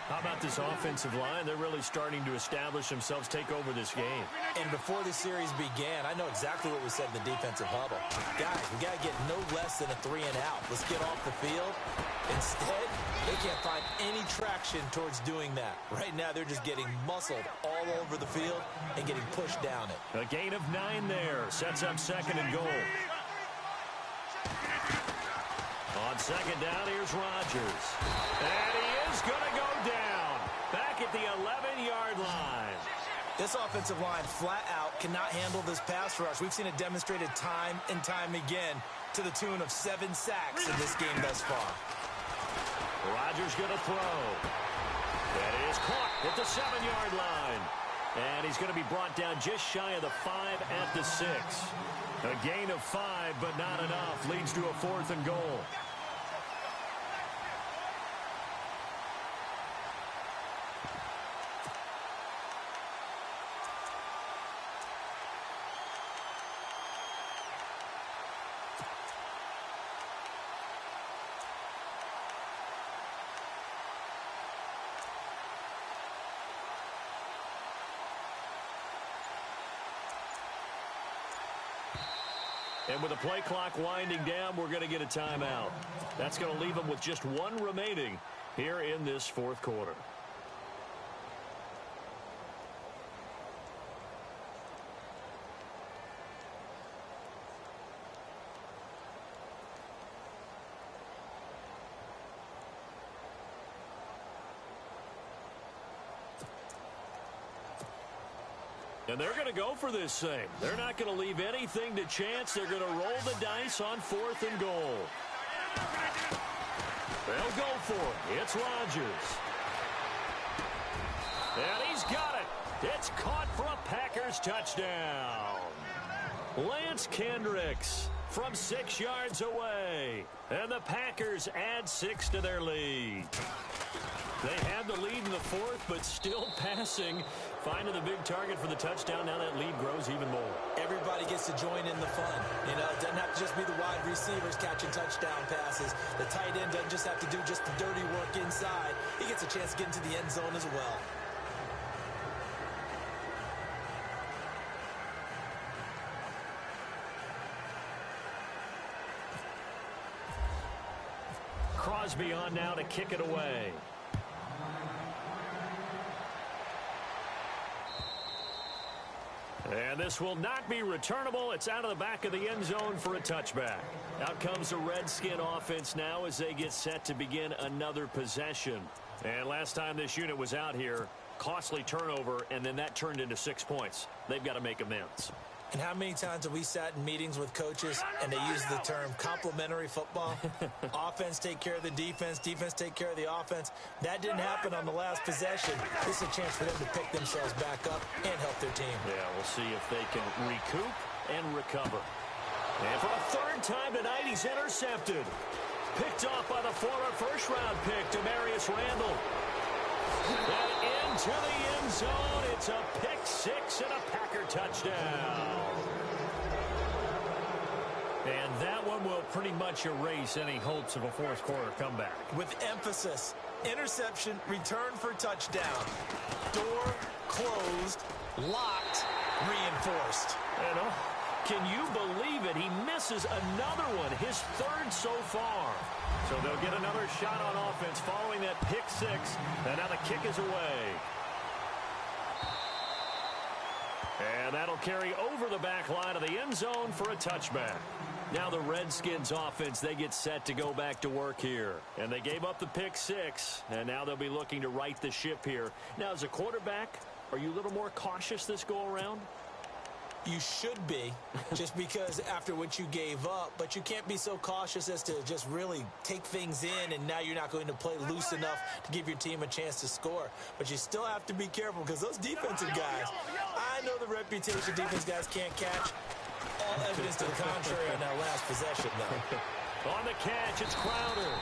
How about this offensive line? They're really starting to establish themselves, take over this game. And before the series began, I know exactly what we said in the defensive huddle. Guys, we got to get no less than a 3 and out. Let's get off the field. Instead, they can't find any traction towards doing that. Right now, they're just getting muscled all over the field and getting pushed down it. A gain of 9 there. Sets up 2nd and goal. On 2nd down, here's Rodgers. And he is going to go down. Back at the 11-yard line. This This offensive line flat out cannot handle this pass rush. We've seen it demonstrated time and time again to the tune of 7 sacks in this game thus far. Rodgers going to throw. That is caught at the 7-yard line. And he's going to be brought down just shy of the 5 at the 6. A gain of 5, but not enough. Leads to a 4th and goal. And with the play clock winding down, we're going to get a timeout. That's going to leave them with just 1 remaining here in this 4th quarter. And they're going to go for this thing. They're not going to leave anything to chance. They're going to roll the dice on 4th and goal. They'll go for it. It's Rodgers. And he's got it. It's caught for a Packers touchdown. Lance Kendricks from 6 yards away. And the Packers add 6 to their lead. They had the lead in the 4th, but still passing. Finding the big target for the touchdown. Now that lead grows even more. Everybody gets to join in the fun. You know, it doesn't have to just be the wide receivers catching touchdown passes. The tight end doesn't just have to do just the dirty work inside. He gets a chance to get into the end zone as well. Crosby on now to kick it away. And this will not be returnable. It's out of the back of the end zone for a touchback. Out comes the Redskin offense now as they get set to begin another possession. And last time this unit was out here, costly turnover, and then that turned into 6 points. They've got to make amends. And how many times have we sat in meetings with coaches and they use the term complementary football? Offense take care of the defense, defense take care of the offense. That didn't happen on the last possession. This is a chance for them to pick themselves back up and help their team. Yeah, we'll see if they can recoup and recover. And for a 3rd time tonight, he's intercepted. Picked off by the former first-round pick, Demarius Randall. And into the end zone, it's a pick 6 and a Packer touchdown. And that one will pretty much erase any hopes of a 4th quarter comeback. With emphasis, interception, return for touchdown. Door closed, locked, reinforced. And can you believe it? He misses another one, his 3rd so far. So they'll get another shot on offense following that pick 6. And now the kick is away. And that'll carry over the back line of the end zone for a touchback. Now the Redskins offense, they get set to go back to work here. And they gave up the pick 6, and now they'll be looking to right the ship here. Now, as a quarterback, are you a little more cautious this go-around? You should be, just because after what you gave up, but you can't be so cautious as to just really take things in, and now you're not going to play loose enough to give your team a chance to score. But you still have to be careful because those defensive guys, I know the reputation defense guys can't catch. All evidence to the contrary on that last possession, though. On the catch, it's Crowder.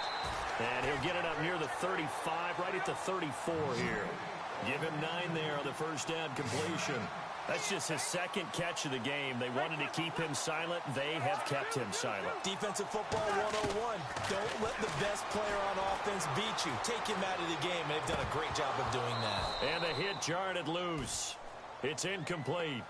And he'll get it up near the 35, right at the 34 here. Give him 9 there on the first down completion. That's just his 2nd catch of the game. They wanted to keep him silent. They have kept him silent. Defensive football 101. Don't let the best player on offense beat you. Take him out of the game, and they've done a great job of doing that. And the hit jarred it loose. It's incomplete.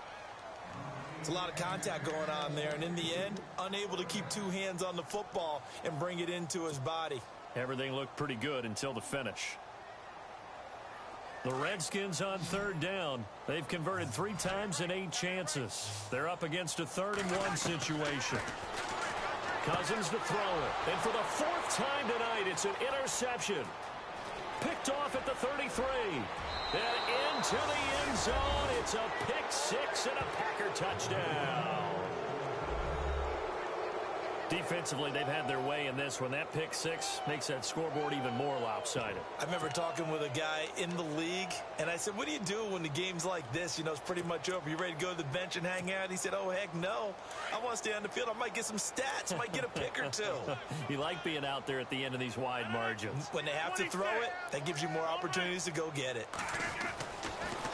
It's a lot of contact going on there, and in the end, unable to keep 2 hands on the football and bring it into his body. Everything looked pretty good until the finish. The Redskins on 3rd down. They've converted 3 times in 8 chances. They're up against a 3rd and 1 situation. Cousins to throw it. And for the 4th time tonight, it's an interception. Picked off at the 33. And into to the end zone. It's a pick six and a Packer touchdown. Defensively, they've had their way in this one. That pick six makes that scoreboard even more lopsided. I remember talking with a guy in the league, and I said, what do you do when the game's like this? You know, it's pretty much over. You ready to go to the bench and hang out? He said, oh, heck no. I want to stay on the field. I might get some stats. I might get a pick or two. You like being out there at the end of these wide margins. When they have to throw it, that gives you more opportunities to go get it.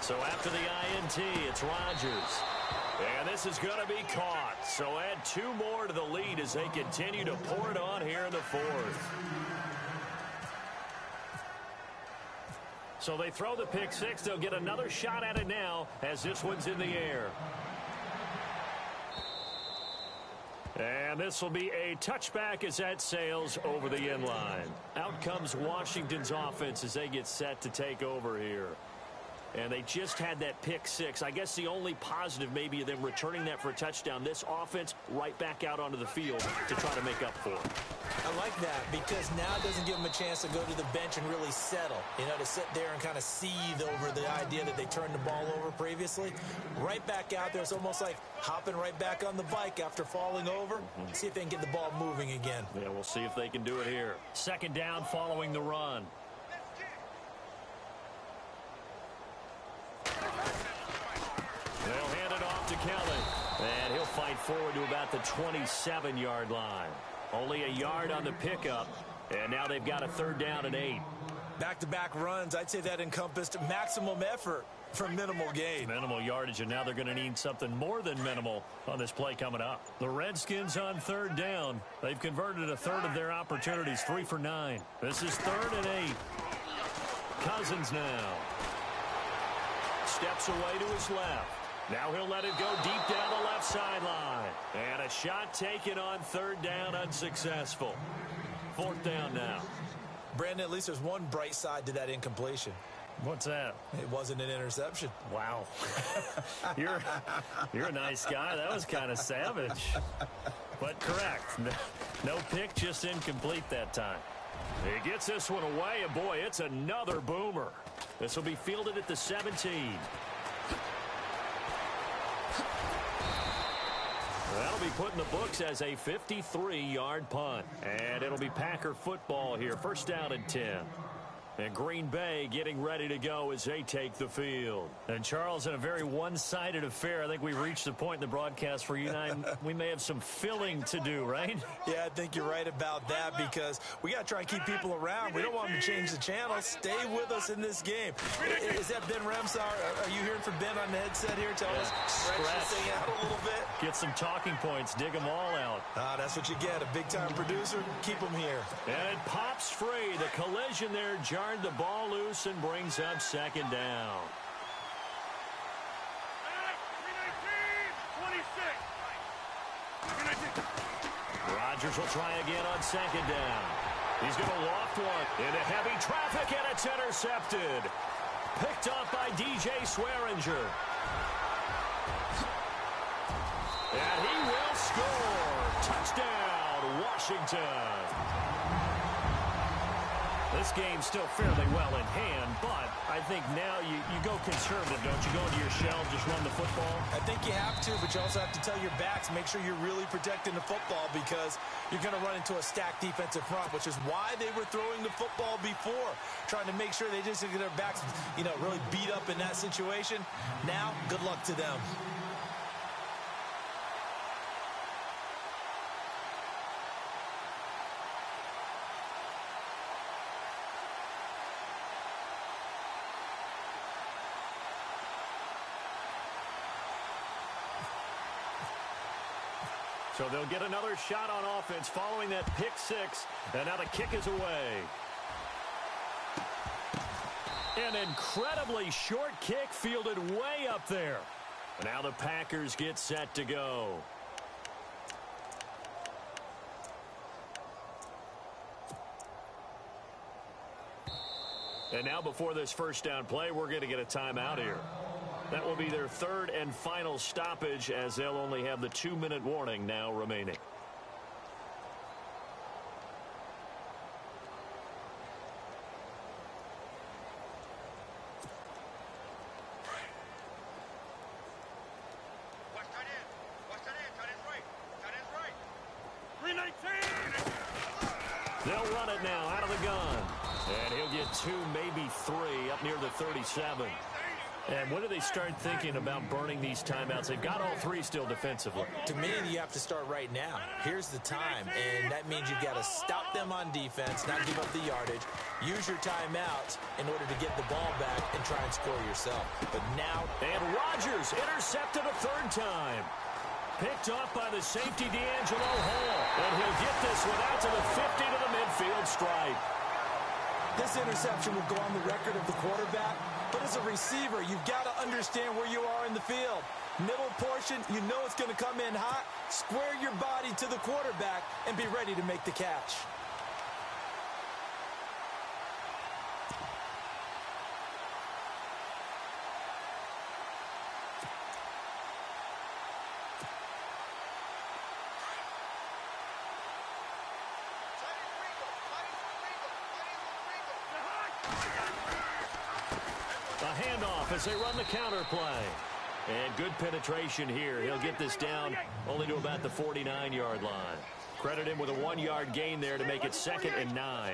So after the INT, it's Rodgers. And this is going to be caught. So add 2 more to the lead as they continue to pour it on here in the fourth. So they throw the pick six. They'll get another shot at it now as this one's in the air. And this will be a touchback as that sails over the end line. Out comes Washington's offense as they get set to take over here. And they just had that pick six. I guess the only positive maybe of them returning that for a touchdown. This offense right back out onto the field to try to make up for it. I like that because now it doesn't give them a chance to go to the bench and really settle. You know, to sit there and kind of seethe over the idea that they turned the ball over previously. Right back out there. It's almost like hopping right back on the bike after falling over. See if they can get the ball moving again. Yeah, we'll see if they can do it here. Second down following the run. They'll hand it off to Kelly. And he'll fight forward to about the 27-yard line. Only a yard on the pickup. And now they've got a 3rd down and 8. Back-to-back runs, I'd say that encompassed maximum effort for minimal gain. Minimal yardage, and now they're going to need something more than minimal on this play coming up. The Redskins on 3rd down. They've converted a third of their opportunities, 3 for 9. This is 3rd and 8. Cousins now. Steps away to his left. Now he'll let it go deep down the left sideline. And a shot taken on 3rd down, unsuccessful. 4th down now. Brandon, at least there's one bright side to that incompletion. What's that? It wasn't an interception. Wow. You're a nice guy. That was kind of savage. But correct. No pick, just incomplete that time. He gets this one away, and boy, it's another boomer. This will be fielded at the 17. That'll be put in the books as a 53-yard punt. And it'll be Packer football here. 1st down and 10. And Green Bay getting ready to go as they take the field. And Charles, in a very one-sided affair, I think we reached the point in the broadcast where you and I, we may have some filling to do, right? Yeah, I think you're right about that because we got to try and keep people around. We don't want them to change the channel. Stay with us in this game. Is that Ben Remsar? Are you hearing from Ben on the headset here? Tell us, stretch this thing out a little bit. Get some talking points. Dig them all out. That's what you get. A big-time producer. Keep them here. And it pops free. The collision there jarred the ball loose and brings up 2nd down. Rodgers will try again on 2nd down. He's going to loft one into heavy traffic, and it's intercepted. Picked off by DJ Swearinger. And he will score. Touchdown, Washington. This game's still fairly well in hand, but I think now you go conservative, don't you? Go into your shell, just run the football? I think you have to, but you also have to tell your backs, make sure you're really protecting the football because you're going to run into a stacked defensive front, which is why they were throwing the football before, trying to make sure they just get their backs, really beat up in that situation. Now, good luck to them. So they'll get another shot on offense following that pick six. And now the kick is away. An incredibly short kick fielded way up there. Now the Packers get set to go. And now before this 1st down play, we're going to get a timeout here. That will be their 3rd and final stoppage as they'll only have the 2-minute warning now remaining. the gun. And he'll get 2, maybe 3 up near the 37. And when do they start thinking about burning these timeouts? They've got all 3 still defensively. To me, you have to start right now. Here's the time, and that means you've got to stop them on defense, not give up the yardage, use your timeouts in order to get the ball back and try and score yourself. But now... And Rodgers intercepted a 3rd time. Picked off by the safety, D'Angelo Hall. And he'll get this one out to the 50 to the midfield stripe. This interception will go on the record of the quarterback. But as a receiver, you've got to understand where you are in the field. Middle portion, you know it's going to come in hot. Square your body to the quarterback and be ready to make the catch. A handoff as they run the counter play. And good penetration here. He'll get this down only to about the 49-yard line. Credit him with a 1-yard gain there to make it 2nd and 9.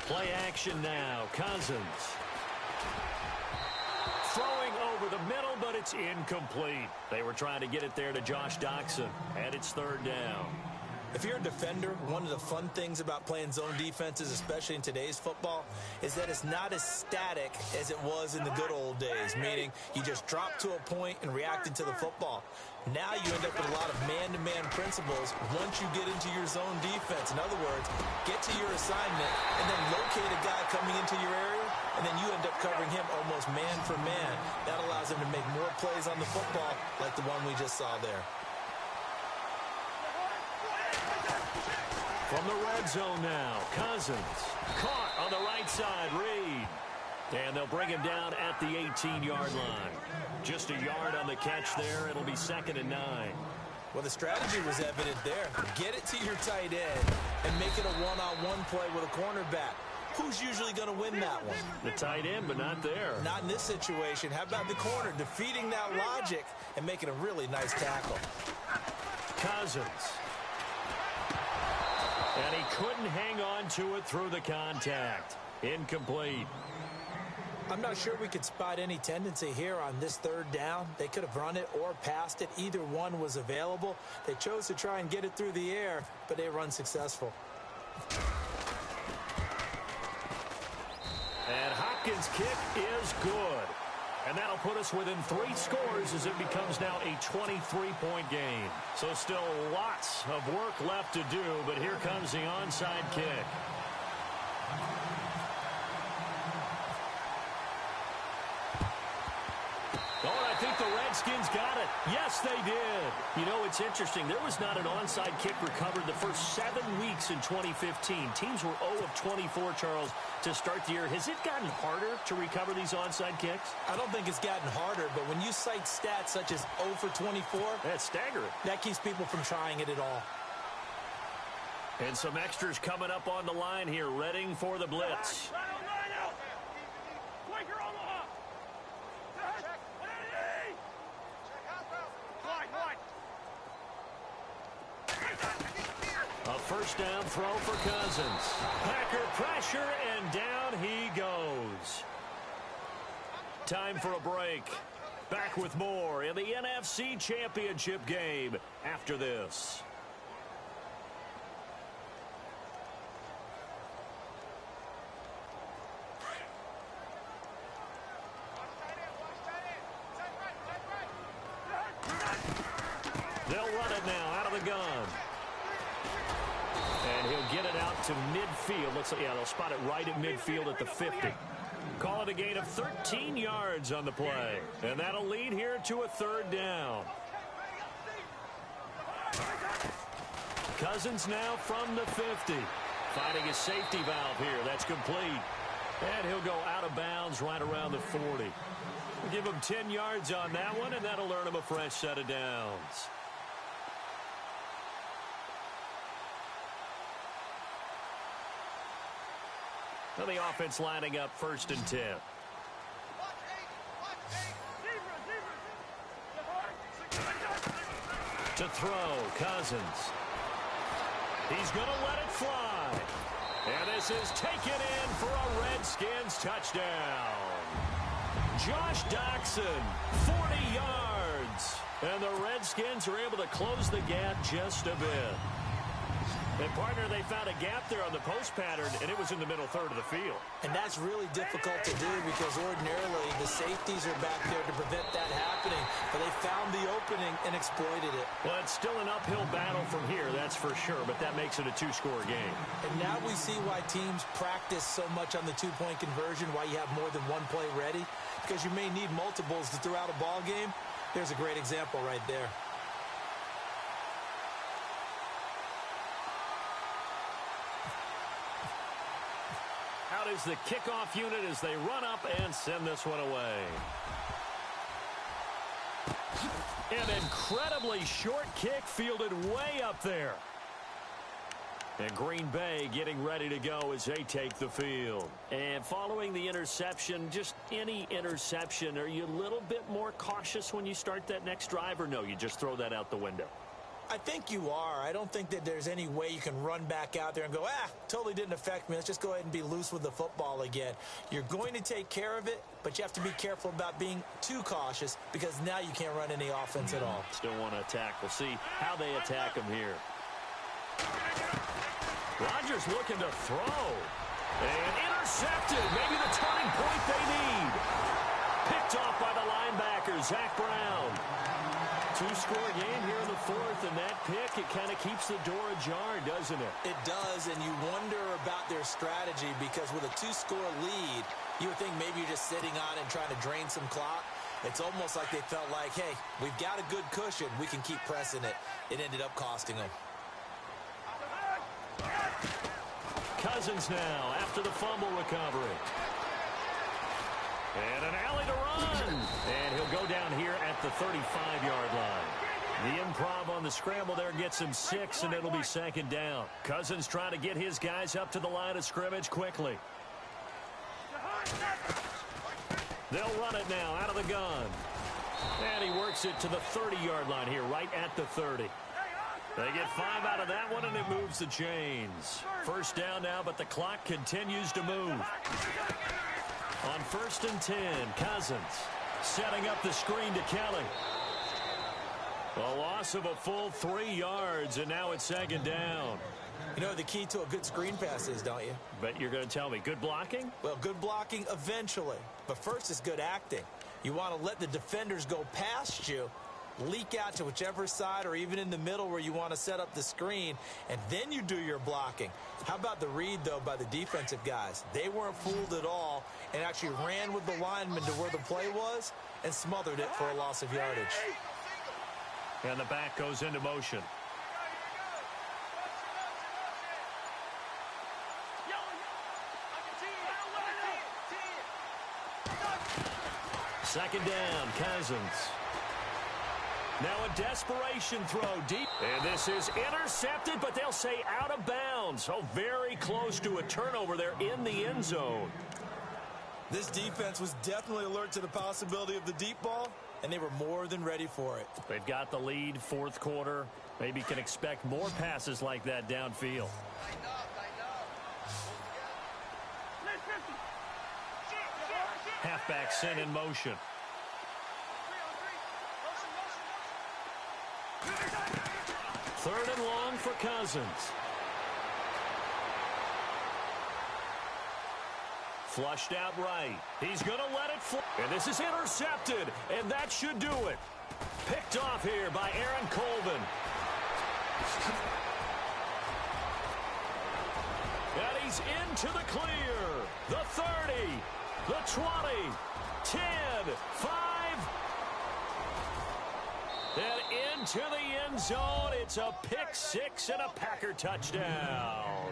Play action now. Cousins. Throwing over the middle, but it's incomplete. They were trying to get it there to Josh Doxson. And it's 3rd down. If you're a defender, one of the fun things about playing zone defenses, especially in today's football, is that it's not as static as it was in the good old days, meaning you just drop to a point and react into the football. Now you end up with a lot of man-to-man principles once you get into your zone defense. In other words, get to your assignment and then locate a guy coming into your area, and then you end up covering him almost man for man. That allows him to make more plays on the football like the one we just saw there. From the red zone now, Cousins. Caught on the right side, Reed. And they'll bring him down at the 18-yard line. Just a yard on the catch there. It'll be 2nd and 9. Well, the strategy was evident there. Get it to your tight end and make it a one-on-one play with a cornerback. Who's usually going to win that one? The tight end, but not there. Not in this situation. How about the corner defeating that logic and making a really nice tackle? Cousins. And he couldn't hang on to it through the contact. Incomplete. I'm not sure we could spot any tendency here on this 3rd down. They could have run it or passed it. Either one was available. They chose to try and get it through the air, but they were unsuccessful. And Hopkins' kick is good. And that'll put us within 3 scores as it becomes now a 23-point game. So still lots of work left to do, but here comes the onside kick. Oh, I think the Redskins got it. Yes, they did. You know, it's interesting. There was not an onside kick recovered the first 7 weeks in 2015. Teams were 0 of 24, Charles, to start the year. Has it gotten harder to recover these onside kicks? I don't think it's gotten harder, but when you cite stats such as 0 for 24, that's staggering. That keeps people from trying it at all. And some extras coming up on the line here, readying for the blitz. A first down throw for Cousins. Packer pressure, and down he goes. Time for a break. Back with more in the NFC Championship game after this. They'll run it now out of the gun. And he'll get it out to midfield. Looks like, yeah, they'll spot it right at midfield at the 50. Call it a gain of 13 yards on the play. And that'll lead here to a 3rd down. Cousins now from the 50. Finding a safety valve here. That's complete. And he'll go out of bounds right around the 40. We'll give him 10 yards on that one, and that'll earn him a fresh set of downs. Now the offense lining up 1st and 10. To throw, Cousins. He's going to let it fly. And this is taken in for a Redskins touchdown. Josh Doxson, 40 yards. And the Redskins are able to close the gap just a bit. And, partner, they found a gap there on the post pattern, and it was in the middle third of the field. And that's really difficult to do because ordinarily the safeties are back there to prevent that happening. But they found the opening and exploited it. Well, it's still an uphill battle from here, that's for sure, but that makes it a two-score game. And now we see why teams practice so much on the two-point conversion, why you have more than one play ready, because you may need multiples to throw out a ball game. There's a great example right there. Out is the kickoff unit as they run up and send this one away. An incredibly short kick fielded way up there. And Green Bay getting ready to go as they take the field. And following the interception, just any interception, are you a little bit more cautious when you start that next drive, or no, you just throw that out the window? I think you are. I don't think that there's any way you can run back out there and go, totally didn't affect me. Let's just go ahead and be loose with the football again. You're going to take care of it, but you have to be careful about being too cautious because now you can't run any offense at all. Still want to attack. We'll see how they attack him here. Rodgers looking to throw. And intercepted. Maybe the turning point they need. Picked off by the linebacker, Zach Brown. Two-score game here in the fourth, and that pick, it kind of keeps the door ajar, doesn't it? It does, and you wonder about their strategy because with a two-score lead, you would think maybe you're just sitting on it and trying to drain some clock. It's almost like they felt like, hey, we've got a good cushion. We can keep pressing it. It ended up costing them. Cousins now after the fumble recovery. And an alley to run. And he'll go down here at the 35-yard line. The improv on the scramble there gets him 6, and it'll be second down. Cousins trying to get his guys up to the line of scrimmage quickly. They'll run it now out of the gun. And he works it to the 30-yard line here, right at the 30. They get 5 out of that one, and it moves the chains. First down now, but the clock continues to move. On 1st and 10, Cousins setting up the screen to Kelly. A loss of a full 3 yards, and now it's second down. You know what the key to a good screen pass is, don't you? Bet you're going to tell me. Good blocking? Well, good blocking eventually. But first is good acting. You want to let the defenders go past you, leak out to whichever side or even in the middle where you want to set up the screen, and then you do your blocking. How about the read, though, by the defensive guys? They weren't fooled at all and actually ran with the lineman to where the play was and smothered it for a loss of yardage. And the back goes into motion. Second down, Cousins. Now a desperation throw deep. And this is intercepted, but they'll say out of bounds. So very close to a turnover there in the end zone. This defense was definitely alert to the possibility of the deep ball, and they were more than ready for it. They've got the lead, fourth quarter. Maybe can expect more passes like that downfield. Halfback sent in motion. Third and long for Cousins. Flushed out right. He's going to let it fly. And this is intercepted, and that should do it. Picked off here by Aaron Colvin. And he's into the clear. The 30, the 20, 10, 5. And into the end zone. It's a pick six and a Packer touchdown.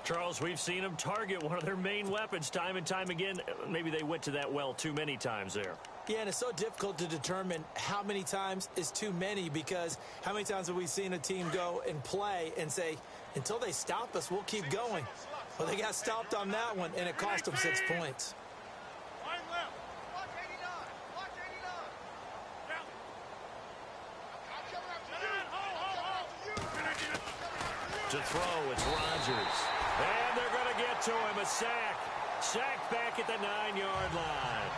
Charles, we've seen them target one of their main weapons time and time again. Maybe they went to that well too many times there. Yeah, and it's so difficult to determine how many times is too many, because how many times have we seen a team go and play and say, until they stop us, we'll keep going. Well, they got stopped on that one, and it cost them 6 points. To throw, it's Rodgers. And they're going to get to him. A sack. Sacked back at the 9-yard line.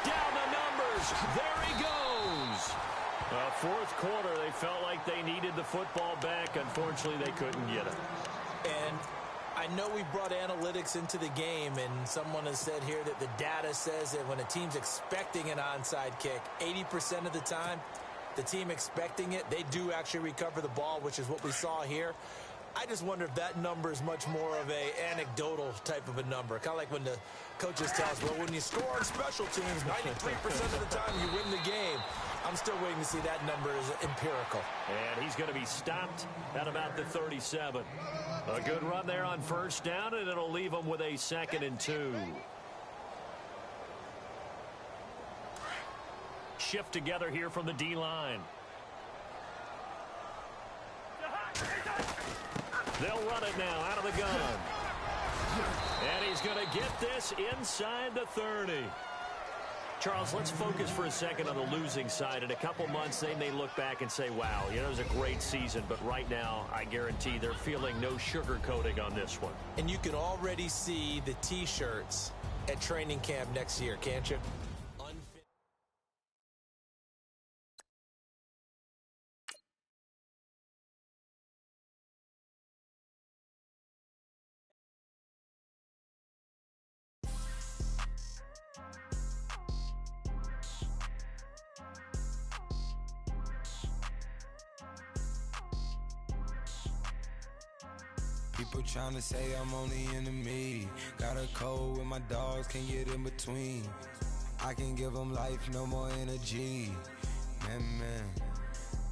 Down the numbers. There he goes. Fourth quarter, they felt like they needed the football back. Unfortunately, they couldn't get it. And I know we brought analytics into the game, and someone has said here that the data says that when a team's expecting an onside kick, 80% of the time, the team expecting it, they do actually recover the ball, which is what we saw here. I just wonder if that number is much more of a anecdotal type of a number. Kind of like when the coaches tell us, well, when you score on special teams, 93% of the time you win the game. I'm still waiting to see that number is empirical. And he's going to be stopped at about the 37. A good run there on first down, and it'll leave him with a 2nd and 2. Shift together here from the D-line. They'll run it now out of the gun. And he's going to get this inside the 30. Charles, let's focus for a second on the losing side. In a couple months, they may look back and say, wow, it was a great season. But right now, I guarantee they're feeling no sugarcoating on this one. And you can already see the T-shirts at training camp next year, can't you? People tryna say I'm only enemy. Got a code with my dogs, can't get in between. I can give them life, no more energy. Man,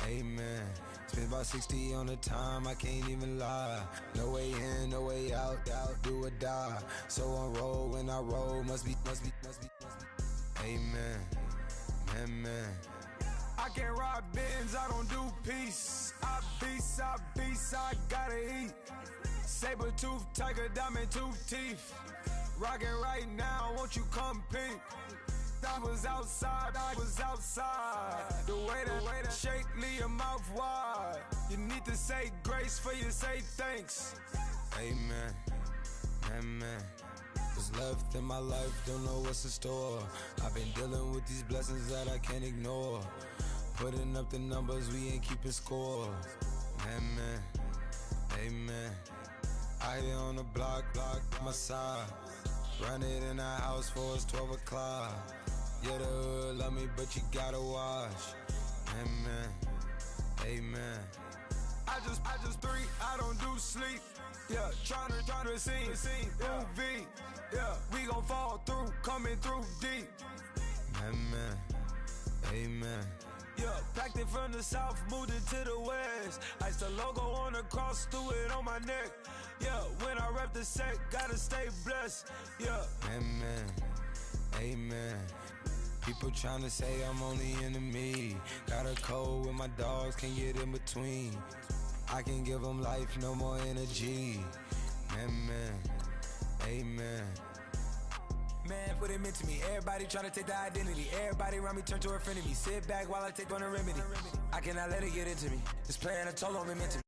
amen. Spent about 60 on the time, I can't even lie. No way in, no way out, do or die. So on roll, when I roll, must be. Amen, man. I can't ride Benz, I don't do peace. I beast, I gotta eat. Saber tooth, tiger, diamond tooth teeth. Rockin' right now, won't you come peep? I was outside. The way that shake, leave your mouth wide. You need to say grace for you say thanks. Amen, what's left in my life, don't know what's in store. I've been dealing with these blessings that I can't ignore. Putting up the numbers, we ain't keeping score. Amen. I here on the block, my side. Run it in the house for us 12 o'clock. Yeah, the hood love me, but you gotta watch. Amen. I just three, I don't do sleep. Yeah, tryna see. UV. Yeah, we gon' fall through, coming through deep. Amen. Yeah, packed it from the south, moved it to the west. Iced the logo on the cross, threw it on my neck. Yeah, when I rep the set, gotta stay blessed. Yeah. Amen. People tryna say I'm only enemy. Got a code with my dogs, can't get in between. I can give them life, no more energy. Amen. Man, what it meant to me. Everybody tryna take the identity. Everybody around me turn to a friend of me. Sit back while I take on a remedy. I cannot let it get into me. It's playing a toll on me mentally.